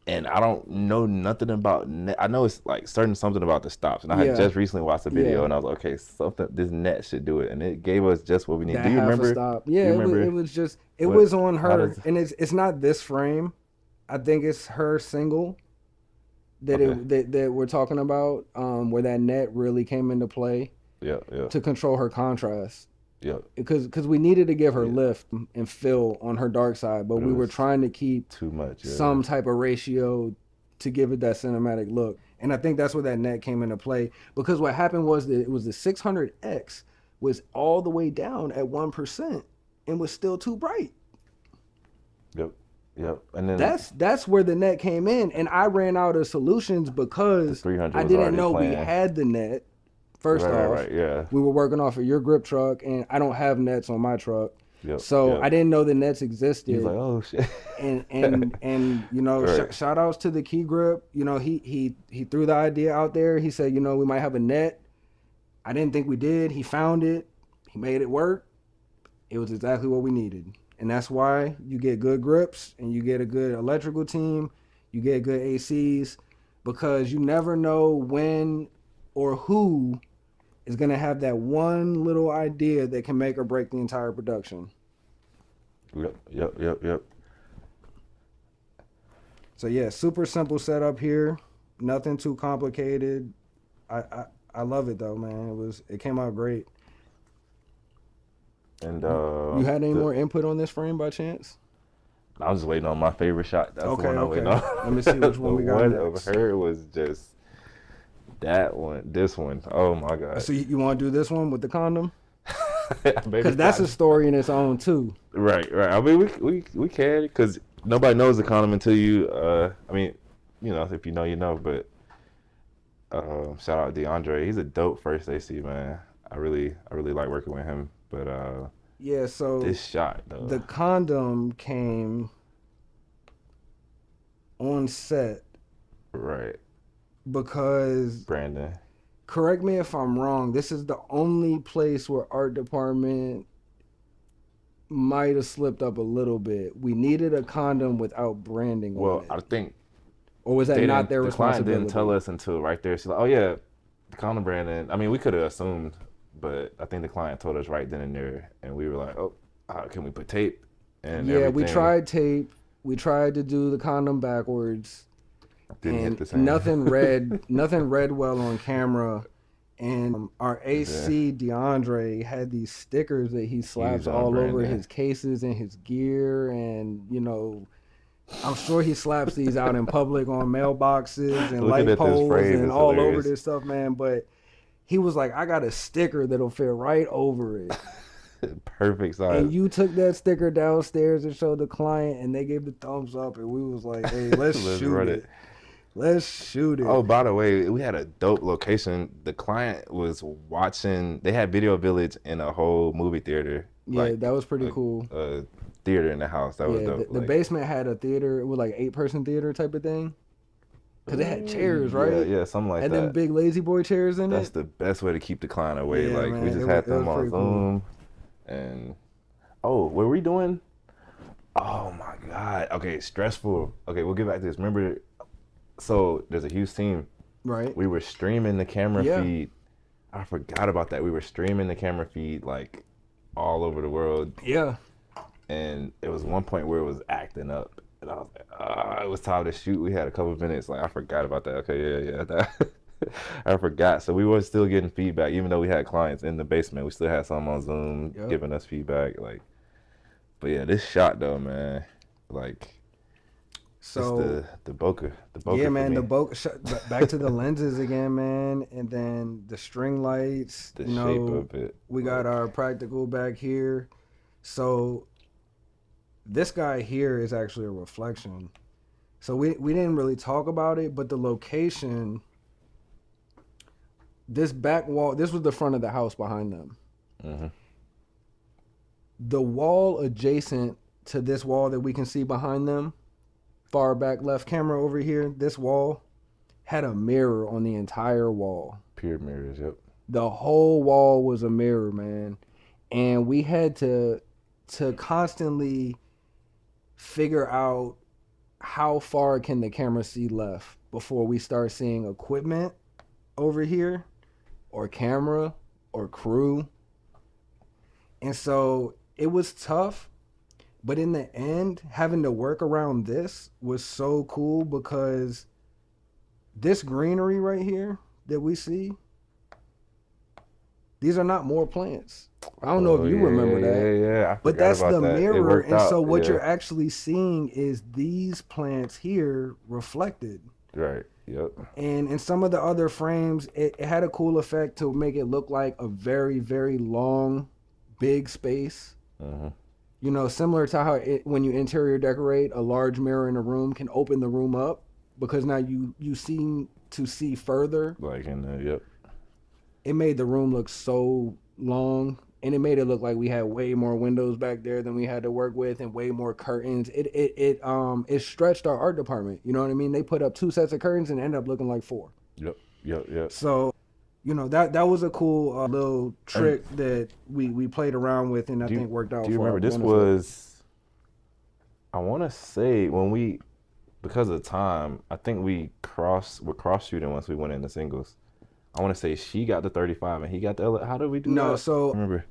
A: And I don't know nothing about net. I know it's like something about the stops. And I had just recently watched a video and I was like, okay, this net should do it. And it gave us just what we need. Do you remember?
B: Stop. Yeah, it was just, it was on her. And it's not this frame. I think it's her single that we're talking about, where that net really came into play.
A: Yeah.
B: To control her contrast.
A: Yeah.
B: Because we needed to give her lift and fill on her dark side, but we were trying to keep
A: too much
B: some type of ratio to give it that cinematic look. And I think that's where that net came into play. Because what happened was that it was the 600X was all the way down at 1% and was still too bright.
A: Yep, and then
B: that's where the net came in, and I ran out of solutions because I didn't know we had the net. First off, we were working off of your grip truck, and I don't have nets on my truck, so I didn't know the nets existed.
A: He's like, oh shit,
B: and you know, shout outs to the Key Grip. You know, he threw the idea out there. He said, you know, we might have a net. I didn't think we did. He found it. He made it work. It was exactly what we needed. And that's why you get good grips and you get a good electrical team, you get good ACs, because you never know when or who is going to have that one little idea that can make or break the entire production.
A: Yep.
B: So yeah, super simple setup here. Nothing too complicated. I love it though, man. It came out great.
A: And
B: you had any more input on this frame by chance?
A: I was just waiting on my favorite shot. That's the one I'm waiting on.
B: Let me see which one we got
A: one
B: next.
A: of her was just that one. This one. Oh my god.
B: So you want to do this one with the condom? Because that's a story in its own too.
A: Right. I mean, we can, because nobody knows the condom until you. I mean, if you know, you know. But shout out DeAndre. He's a dope first AC man. I really like working with him. But
B: yeah, so
A: this shot though.
B: The condom came on set.
A: Right.
B: Because
A: Brandon.
B: Correct me if I'm wrong. This is the only place where art department might have slipped up a little bit. We needed a condom without branding on it.
A: Well, I think.
B: Or was that not their responsibility?
A: The client didn't tell us until right there. She's like, "Oh yeah, the condom Brandon." I mean, we could have assumed, but I think the client told us right then and there, and we were like, "Oh, can we put tape?" And
B: yeah,
A: everything.
B: We tried tape. We tried to do the condom backwards.
A: Didn't hit the same.
B: Nothing read well on camera. And our AC DeAndre had these stickers that he slaps all over his cases and his gear, and I'm sure he slaps these out in public on mailboxes and light poles and all over this stuff, man. But he was like, "I got a sticker that'll fit right over it."
A: Perfect size.
B: And you took that sticker downstairs and showed the client, and they gave the thumbs up, and we was like, "Hey, let's shoot it. Let's shoot it."
A: Oh, by the way, we had a dope location. The client was watching. They had Video Village in a whole movie theater.
B: Yeah, that was pretty cool.
A: A theater in the house. That was dope.
B: The basement had a theater. It was like 8-person theater type of thing. Because it had chairs, right?
A: Yeah, something like that.
B: And then big lazy boy chairs in
A: That's the best way to keep the client away.
B: Yeah, man,
A: we just had them on Zoom.
B: Cool.
A: And what were we doing? Oh my God. Okay, stressful. Okay, we'll get back to this. Remember, so there's a huge team.
B: Right.
A: We were streaming the camera feed. I forgot about that. We were streaming the camera feed like all over the world.
B: Yeah.
A: And it was one point where it was acting up. And I was like, it was time to shoot. We had a couple of minutes. Like, I forgot about that. Okay, yeah. I forgot. So we were still getting feedback, even though we had clients in the basement. We still had some on Zoom giving us feedback. But yeah, this shot though, man. So the bokeh.
B: Yeah, man. The bokeh. Back to the lenses again, man. And then the string lights.
A: The shape of it.
B: We got our practical back here. So this guy here is actually a reflection. So we didn't really talk about it, but the location. This back wall, this was the front of the house behind them. Mm-hmm. The wall adjacent to this wall that we can see behind them, far back left camera over here, this wall had a mirror on the entire wall.
A: Pure mirrors, yep.
B: The whole wall was a mirror, man. And we had to constantly figure out how far can the camera see left before we start seeing equipment over here, or camera, or crew. And so it was tough, but in the end, having to work around this was so cool, because this greenery right here that we see, these are not more plants. I don't know if you remember that.
A: Yeah.
B: But that's the mirror. And so what you're actually seeing is these plants here reflected.
A: Right. Yep.
B: And in some of the other frames, it had a cool effect to make it look like a very, very long, big space. Uh-huh. Similar to how when you interior decorate, a large mirror in a room can open the room up, because now you seem to see further.
A: Like in the, yep.
B: It made the room look so long, and it made it look like we had way more windows back there than we had to work with, and way more curtains. It stretched our art department. You know what I mean? They put up 2 sets of curtains and ended up looking like 4.
A: Yep.
B: So, that was a cool little trick that we played around with, and I think worked out.
A: Do you remember this was? I want to say because of the time, I think we're cross shooting once we went into singles. I want to say she got the 35 and he got the other. How did we do that?
B: No, so
A: remember,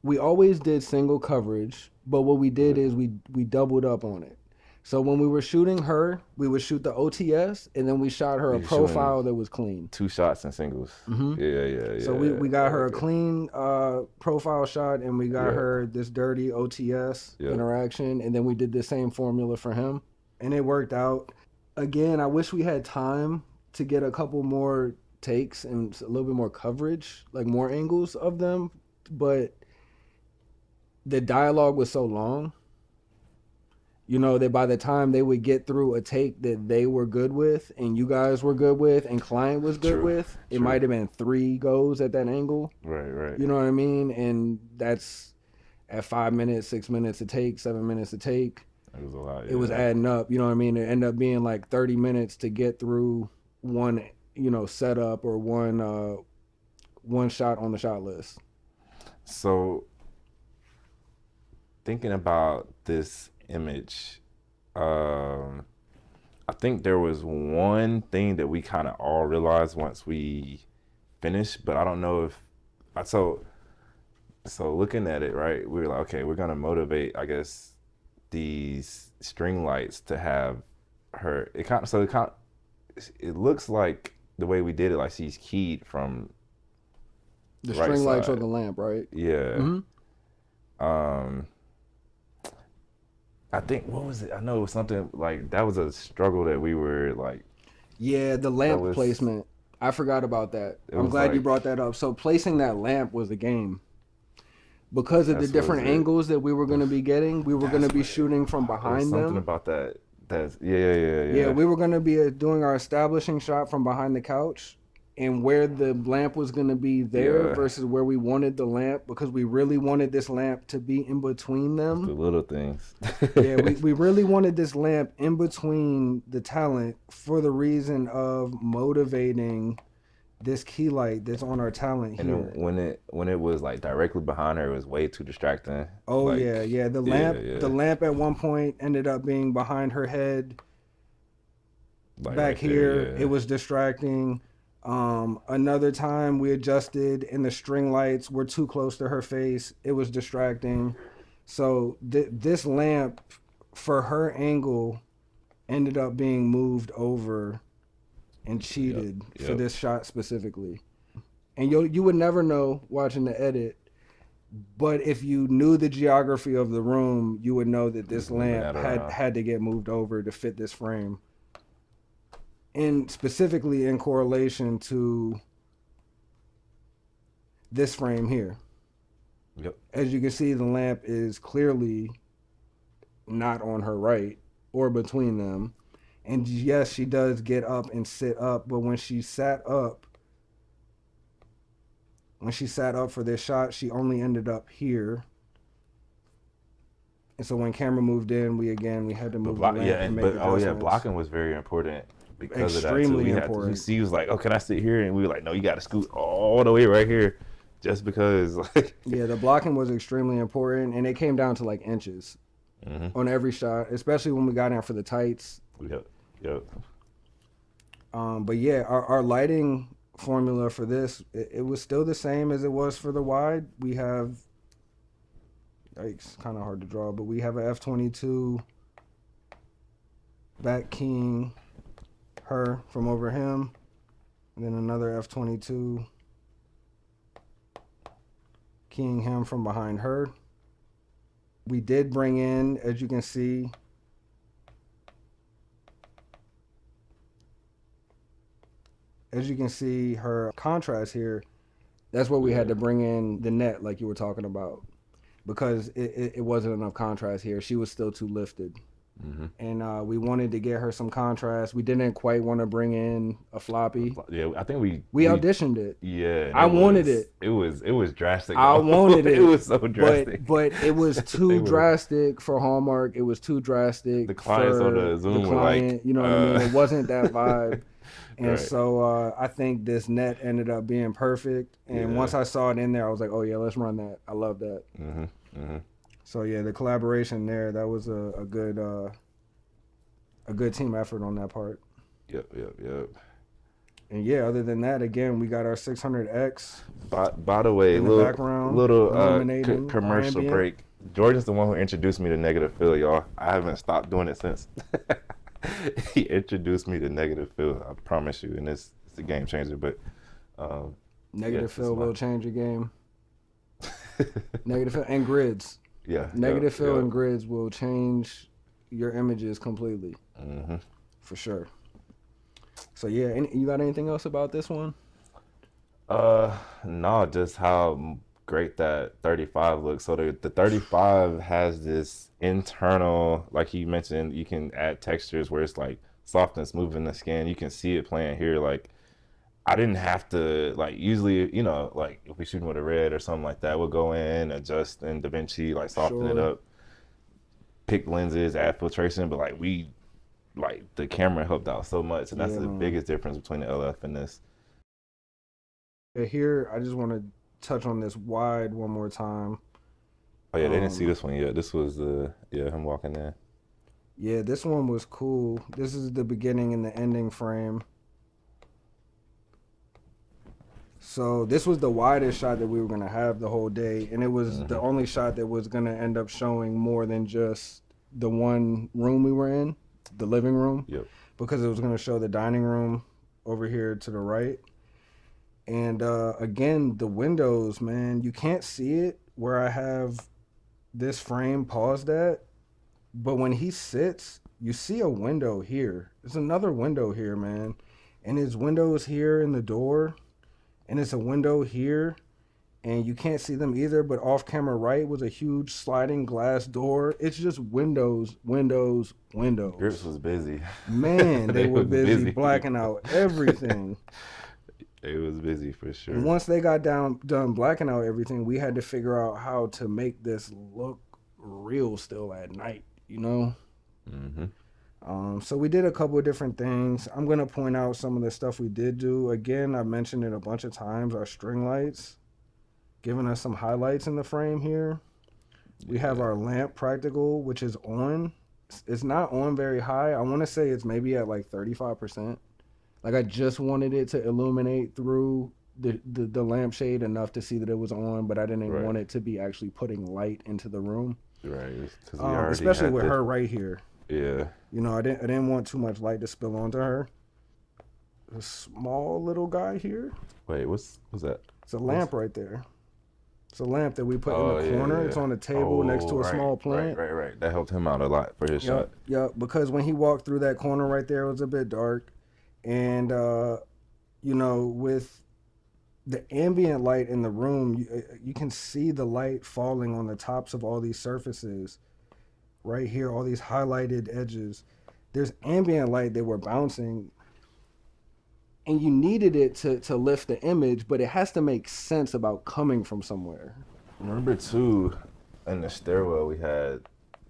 B: we always did single coverage, but what we did is we doubled up on it. So when we were shooting her, we would shoot the OTS, and then we shot her a profile that was clean.
A: 2 shots in singles.
B: Mm-hmm.
A: Yeah.
B: So we got her a clean profile shot, and we got her this dirty OTS interaction, and then we did the same formula for him, and it worked out. Again, I wish we had time to get a couple more takes and a little bit more coverage, like more angles of them, but the dialogue was so long, you know, that by the time they would get through a take that they were good with and you guys were good with and client was good
A: True,
B: with, it
A: true.
B: might have been 3 goes at that angle.
A: Right.
B: You know what I mean? And that's at 5 minutes, 6 minutes a take, 7 minutes a take.
A: It was a lot.
B: It was adding up, you know what I mean? It ended up being like 30 minutes to get through one, you know, setup or one shot on the shot list.
A: So, thinking about this image, I think there was one thing that we kind of all realized once we finished, but I don't know if so looking at it, right, we were like, okay, we're gonna motivate, I guess, these string lights to have her. It looks like the way we did it, like she's keyed from
B: The
A: right
B: string lights
A: side.
B: or the lamp, right?
A: Yeah. I think, what was it? I know it was something like that was a struggle that we were like.
B: Yeah, the lamp placement. I forgot about that. I'm glad you brought that up. So placing that lamp was the game. Because of the different angles that we were going to be getting, we were going to be shooting from behind them.
A: Something about that. Yeah.
B: We were going to be doing our establishing shot from behind the couch, and where the lamp was going to be there versus where we wanted the lamp, because we really wanted this lamp to be in between them.
A: The little things.
B: Yeah, we really wanted this lamp in between the talent for the reason of motivating this key light that's on our talent here.
A: And when it was like directly behind her, it was way too distracting.
B: Oh, like, yeah. The lamp at one point ended up being behind her head. Like back right here, there, it was distracting. Another time we adjusted and the string lights were too close to her face. It was distracting. So this lamp, for her angle, ended up being moved over and cheated for this shot specifically. And you would never know watching the edit, but if you knew the geography of the room, you would know that this lamp had to get moved over to fit this frame. And specifically in correlation to this frame here.
A: Yep.
B: As you can see, the lamp is clearly not on her right or between them. And yes, she does get up and sit up, but when she sat up for this shot, she only ended up here. And so when camera moved in, we had to move the lamp and make adjustments.
A: Blocking was very important because
B: extremely
A: of that too.
B: important.
A: She was like, "Oh, can I sit here?" And we were like, "No, you got to scoot all the way right here," just because.
B: Yeah, the blocking was extremely important, and it came down to like inches on every shot, especially when we got in for the tights.
A: Yep.
B: But yeah, our lighting formula for this, it was still the same as it was for the wide. We have, it's kind of hard to draw, but we have a f/22 back keying her from over him, and then another f/22 keying him from behind her. We did bring in, as you can see, her contrast here. That's where we had to bring in the net, like you were talking about, because it wasn't enough contrast here. She was still too lifted. And we wanted to get her some contrast. We didn't quite want to bring in a floppy.
A: Yeah, I think we
B: auditioned it.
A: Yeah,
B: I wanted it.
A: It was drastic.
B: I wanted it.
A: It was so drastic.
B: But it was too drastic for Hallmark. It was too drastic.
A: The clients on the Zoom were like,
B: you know what I mean? It wasn't that vibe. And so I think this net ended up being perfect. And once I saw it in there, I was like, oh yeah, let's run that. I love that. So yeah, the collaboration there, that was a good team effort on that part.
A: Yep.
B: And yeah, other than that, again, we got our 600X.
A: By the way, little commercial
B: ambient
A: break. Jordan's the one who introduced me to negative fill, y'all. I haven't stopped doing it since. He introduced me to negative fill. I promise you, and it's a game changer. But
B: negative fill will change your game. Negative fill and grids.
A: Yeah.
B: Negative fill and grids will change your images completely. For sure. So yeah, you got anything else about this one?
A: No, just how great that 35 looks. So the 35 has this internal, like you mentioned, you can add textures where it's like soft and smooth in the skin. You can see it playing here. Like I didn't have to, like, usually, you know, like if we shooting with a red or something like that, we'll go in, adjust in DaVinci, like soften it
B: Sure.
A: up, pick lenses, add filtration, but like the camera helped out so much, and that's
B: Yeah,
A: the
B: man.
A: biggest difference between the LF and this.
B: Here, I just want to touch on this wide one more time.
A: Oh yeah, they didn't see
B: Um,
A: this one yet. This was him walking in.
B: Yeah, this one was cool. This is the beginning and the ending frame. So this was the widest shot that we were gonna have the whole day, and it was the only shot that was gonna end up showing more than just the one room we were in, the living room,
A: Yep.
B: because it was gonna show the dining room over here to the right. And again, the windows, man, you can't see it where I have this frame paused at, but when he sits, you see a window here. There's another window here, man, and his windows here in the door, and it's a window here, and you can't see them either, but off camera right was a huge sliding glass door. It's just windows, windows, windows.
A: Grips was busy.
B: Man, they were
A: was
B: busy blacking out everything.
A: It was busy for sure.
B: And once they got done blacking out everything, we had to figure out how to make this look real still at night, you know? So we did a couple of different things. I'm going to point out some of the stuff we did do. Again, I mentioned it a bunch of times, our string lights, giving us some highlights in the frame here. We have our lamp practical, which is on. It's not on very high. I want to say it's maybe at like 35%. Like I just wanted it to illuminate through the lampshade enough to see that it was on, but I didn't want it to be actually putting light into the room.
A: Right.
B: Especially with her right here.
A: Yeah.
B: You know, I didn't want too much light to spill onto her. A small little guy here.
A: Wait, what's that?
B: It's a lamp right there. It's a lamp that we put in the corner.
A: Yeah.
B: It's on a table next to a small plant.
A: Right. That helped him out a lot for his shot.
B: Yeah, because when he walked through that corner right there, it was a bit dark. And, you know, with the ambient light in the room, you can see the light falling on the tops of all these surfaces. Right here, all these highlighted edges. There's ambient light that were bouncing. And you needed it to lift the image, but it has to make sense about coming from somewhere.
A: Remember too, in the stairwell we had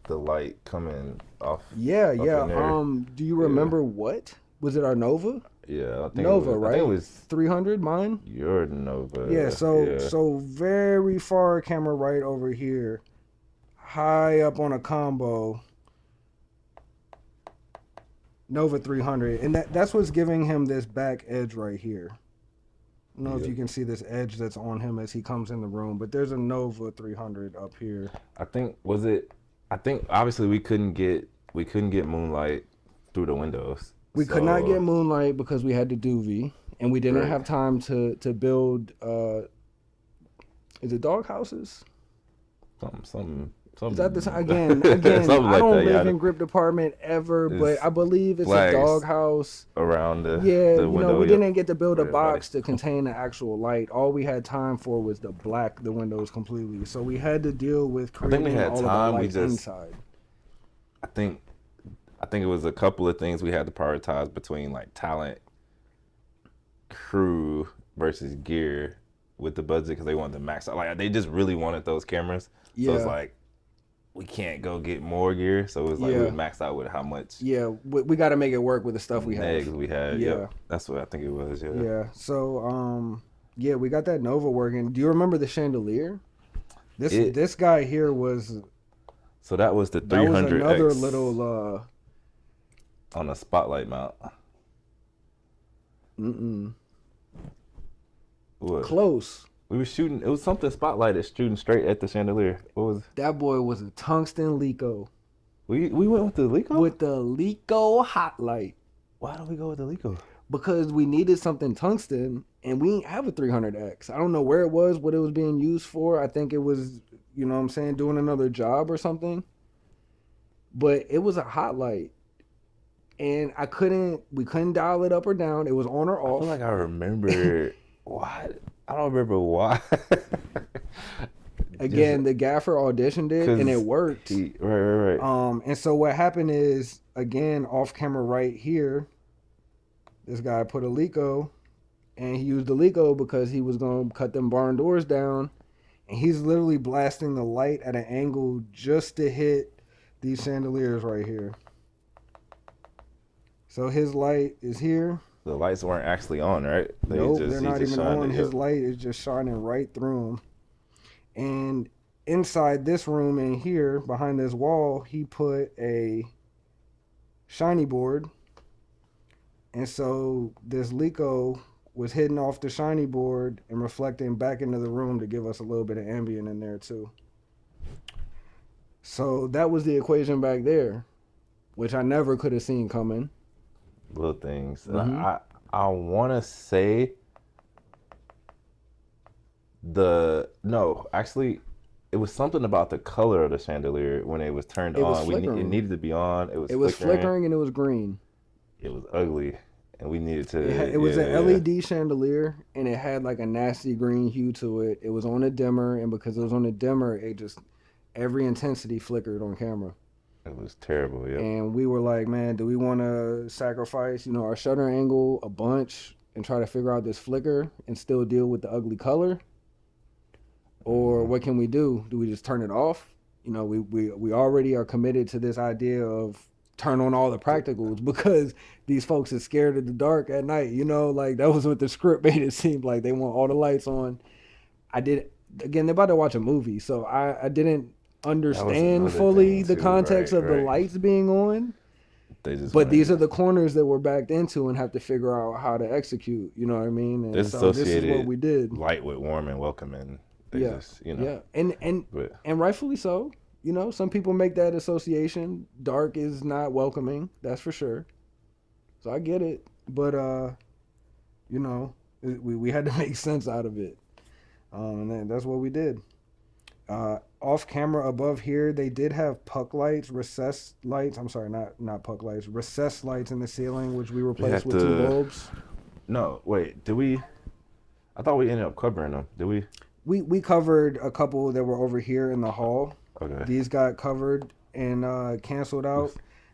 A: the light coming off.
B: Yeah.
A: in there.
B: Do you remember what? Was it our Nova?
A: Yeah, I think
B: Nova,
A: it was,
B: right?
A: I think it was
B: 300, mine?
A: your Nova.
B: Yeah, so very far camera right over here, high up on a combo, Nova 300, and that's what's giving him this back edge right here. I don't know if you can see this edge that's on him as he comes in the room, but there's a Nova 300 up here.
A: I think obviously we couldn't get moonlight through the windows.
B: We could not get moonlight because we had the Doovie, and we didn't have time to build. Is it dog houses?
A: Something.
B: Is that the again?
A: Something
B: I
A: like
B: don't
A: that,
B: live
A: yeah.
B: in grip department ever, but I believe it's a
A: flags
B: dog house.
A: around the
B: Yeah,
A: the
B: you
A: window.
B: know, we
A: Yep.
B: didn't get to build a
A: Yeah,
B: box
A: buddy.
B: to contain the actual light. All we had time for was to black the windows completely. So we had to deal with
A: I think we
B: creating
A: had
B: all
A: time,
B: of the
A: we
B: lights
A: just-
B: inside.
A: I think it was a couple of things we had to prioritize between like talent, crew versus gear with the budget because they wanted to max out. Like they just really wanted those cameras. So it's
B: Yeah.
A: like we can't go get more gear. So it was like we
B: Yeah.
A: would max out with how much
B: Yeah, we got to make it work with the stuff we
A: negs
B: have.
A: we had.
B: Yeah.
A: Yep. That's what I think it was. Yeah.
B: Yeah. So yeah, we got that Nova working. Do you remember the chandelier? This guy here was
A: So that was the
B: that was
A: 300X
B: another little
A: on a spotlight mount. What?
B: close.
A: We were shooting. It was something spotlighted, shooting straight at the chandelier. What was?
B: That boy was a tungsten Lico
A: We went with the Lico.
B: with the Lico hot light
A: Why don't we go with the Lico?
B: because we needed something tungsten and we didn't have a 300X. I don't know where it was, what it was being used for. I think it was, you know what I'm saying, doing another job or something. But it was a hot light. And we couldn't dial it up or down. It was on or
A: I
B: off.
A: feel like I remember what I don't remember why.
B: Again, the gaffer auditioned it and it worked.
A: Right.
B: And so what happened is, again, off camera right here, this guy put a Lico, and he used the Lico because he was going to cut them barn doors down. And he's literally blasting the light at an angle just to hit these chandeliers right here. So his light is here.
A: The lights weren't actually on, right?
B: Nope, they're not even on. His light is just shining right through them. And inside this room in here, behind this wall, he put a shiny board. And so this Lico was hitting off the shiny board and reflecting back into the room to give us a little bit of ambient in there too. So that was the equation back there, which I never could have seen coming.
A: Little things.
B: Mm-hmm.
A: I want to say actually, it was something about the color of the chandelier when it was turned on. It needed to be on. It was
B: flickering and it was green.
A: It was ugly, and we needed to.
B: It was an LED chandelier, and it had like a nasty green hue to it. It was on a dimmer, and because it was on a dimmer, it just every intensity flickered on camera.
A: It was terrible, yeah.
B: And we were like, man, do we want to sacrifice, our shutter angle a bunch and try to figure out this flicker and still deal with the ugly color? Or what can we do? Do we just turn it off? We already are committed to this idea of turn on all the practicals because these folks are scared of the dark at night. Like that was what the script made it seem like. They want all the lights on. Again, they're about to watch a movie, so I didn't understand fully the context of the lights being on. But these are the corners that we're backed into and have to figure out how to execute. You know what I mean? And so this is what we did.
A: Light with warm and welcoming.
B: And rightfully so. Some people make that association. Dark is not welcoming, that's for sure. So I get it, but we had to make sense out of it, and that's what we did. Off camera above here, they did have puck lights, recessed lights. I'm sorry, not puck lights, recessed lights in the ceiling, which we replaced with 2 bulbs.
A: No, wait, did we? I thought we ended up covering them. Did we?
B: We covered a couple that were over here in the hall.
A: Okay.
B: These got covered and canceled out,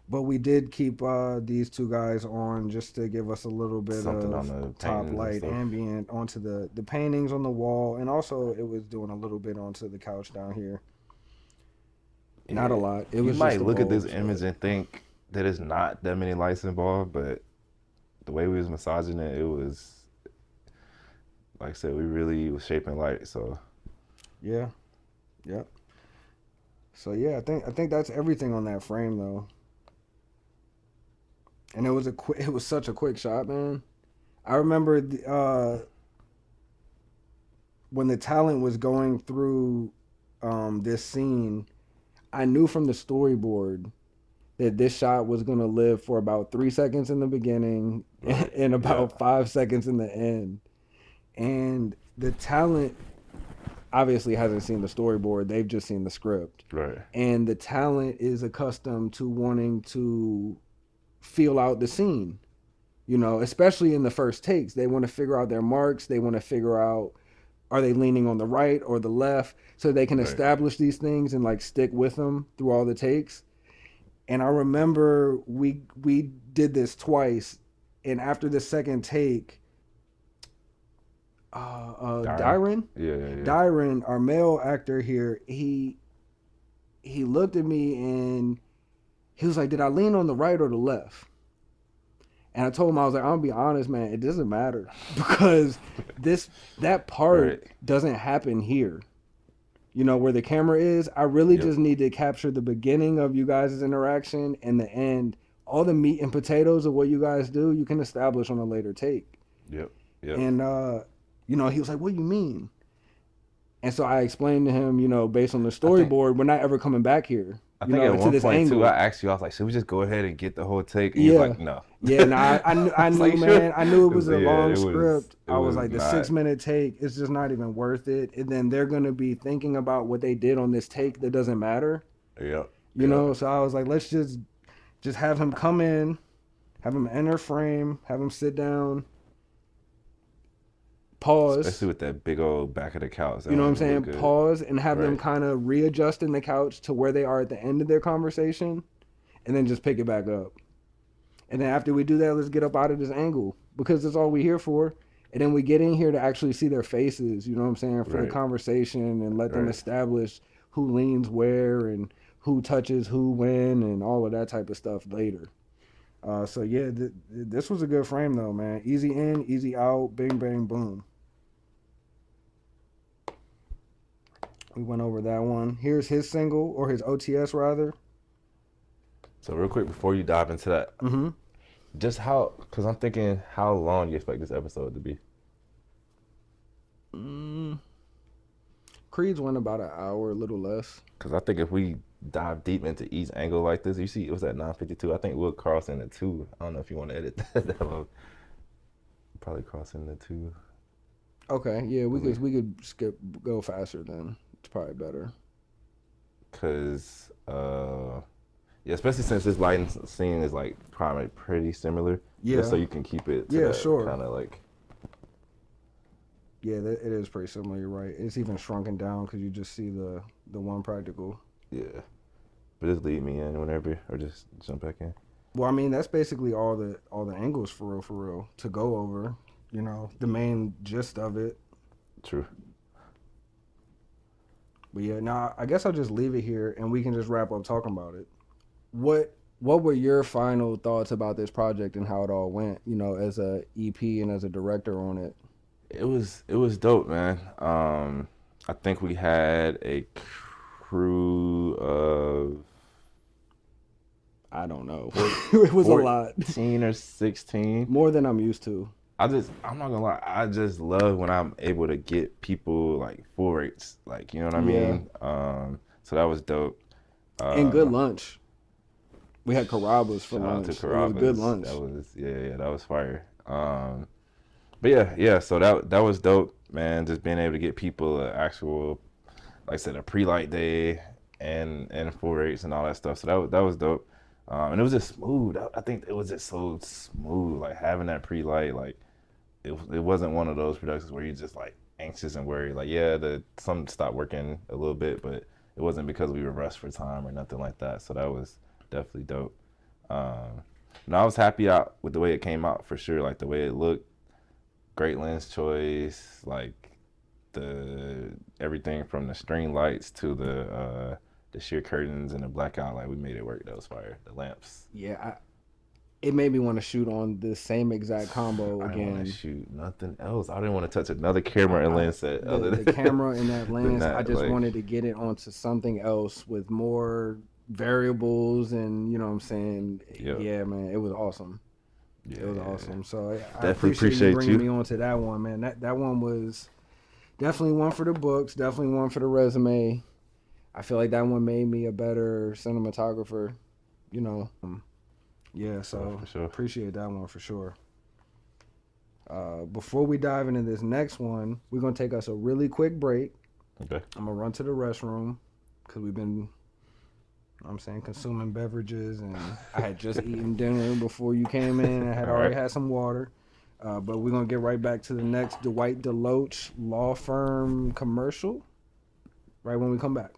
B: but we did keep these 2 guys on just to give us a little bit something of on the top light ambient onto the paintings on the wall, and also it was doing a little bit onto the couch down here. Yeah. Not a lot. It was.
A: You might look at this image and think that it's not that many lights involved, but the way we was massaging it, it was. Like I said, we really was shaping light, so.
B: Yeah. Yep. So yeah, I think that's everything on that frame though. And it was such a quick shot, man. I remember when the talent was going through this scene, I knew from the storyboard that this shot was gonna live for about 3 seconds in the beginning and about 5 seconds in the end. And the talent obviously hasn't seen the storyboard. They've just seen the script.
A: Right.
B: And the talent is accustomed to wanting to feel out the scene, especially in the first takes. They want to figure out their marks. They want to figure out, are they leaning on the right or the left, so they can establish these things and like stick with them through all the takes. And I remember we did this twice. And after the second take, Dyron, Dyron, our male actor here, he looked at me and he was like, did I lean on the right or the left? And I told him, I was like, I'm gonna be honest, man, it doesn't matter because that part doesn't happen here. Where the camera is, I really just need to capture the beginning of you guys' interaction and the end. All the meat and potatoes of what you guys do, you can establish on a later take.
A: Yep.
B: And he was like, what do you mean? And so I explained to him, based on the storyboard, we're not ever coming back here.
A: I think at one point, too, I asked you, I was like, should we just go ahead and get the whole take? And
B: he
A: was like, no.
B: Yeah, no, I knew,
A: like,
B: man. I knew it was a long script.
A: I
B: was like, the 6-minute take, it's just not even worth it. And then they're going to be thinking about what they did on this take that doesn't matter.
A: Yeah.
B: You know, so I was like, let's just have him come in, have him enter frame, have him sit down, pause.
A: Especially with that big old back of the couch.
B: You know what I'm saying? Pause and have them
A: Right.
B: kind of readjust in the couch to where they are at the end of their conversation, and then just pick it back up. And then after we do that, let's get up out of this angle because that's all we're here for. And then we get in here to actually see their faces, you know what I'm saying, for the
A: Right.
B: conversation and let them
A: Right.
B: establish who leans where and who touches who when and all of that type of stuff later. So yeah, this was a good frame though, man. Easy in, easy out, bing, bang, boom. We went over that one. Here's his single, or his OTS rather.
A: So real quick before you dive into that,
B: Mm-hmm.
A: just because I'm thinking, how long do you expect this episode to be?
B: Creed's went about an hour, a little less.
A: Because I think if we dive deep into each angle like this, you see, it was at 9:52. I think we'll cross into 2. I don't know if you want to edit that out. Probably cross into 2.
B: Okay, yeah, we could go faster then. It's probably better.
A: Because, yeah, especially since this lighting scene is like probably pretty similar.
B: Yeah.
A: Just so you can keep it to
B: Yeah,
A: that
B: sure.
A: kind of like.
B: Yeah, it is pretty similar. You're right. It's even shrunken down because you just see the one practical.
A: Yeah. But just lead me in whenever, or just jump back in.
B: Well, I mean, that's basically all the angles for real to go over. You know, the main gist of it.
A: True.
B: But yeah, now I guess I'll just leave it here and we can just wrap up talking about it. What were your final thoughts about this project and how it all went? You know, as a EP and as a director on it.
A: It was dope, man. I think we had a crew of,
B: I don't know. It was a lot.
A: 14 or 16.
B: More than I'm used to.
A: I'm not gonna lie, I just love when I'm able to get people like full rates, like, you know what I mean? So that was dope.
B: And good lunch. We had Carrabba's for
A: Shout out
B: lunch.
A: to
B: It was
A: Carrabba's.
B: good lunch.
A: That was that was fire. But yeah, so that was dope, man. Just being able to get people an actual, like I said, a pre-light day and full rates and all that stuff. So that was dope. And it was just smooth. I think it was just so smooth, like having that pre-light. Like it wasn't one of those productions where you're just like anxious and worried. Like some stopped working a little bit, but it wasn't because we were rushed for time or nothing like that. So that was definitely dope. And I was happy out with the way it came out for sure. Like the way it looked, great lens choice. Like everything from the string lights to the sheer curtains and the blackout, like we made it work. That was fire. The lamps.
B: Yeah, it made me want to shoot on the same exact combo
A: I didn't want
B: again.
A: to shoot nothing else. I didn't want to touch another camera and lens set.
B: The camera and that lens,
A: that,
B: I just
A: like-
B: wanted to get it onto something else with more variables and, you know what I'm saying?
A: Yep.
B: Yeah, man, it was awesome.
A: Yeah,
B: It was awesome. So I
A: Definitely
B: appreciate you
A: appreciate
B: bringing
A: you.
B: me on to that one, man. That one was definitely one for the books, definitely one for the resume. I feel like that one made me a better cinematographer, you know. Yeah, so
A: for sure.
B: appreciate that one for sure. Before we dive into this next one, we're going to take us a really quick break.
A: Okay.
B: I'm going to run to the restroom because we've been, consuming beverages, and I had just eaten dinner before you came in. I had
A: All
B: already
A: right.
B: had some water. But we're going to get right back to the next Dwight Deloach law firm commercial right when we come back.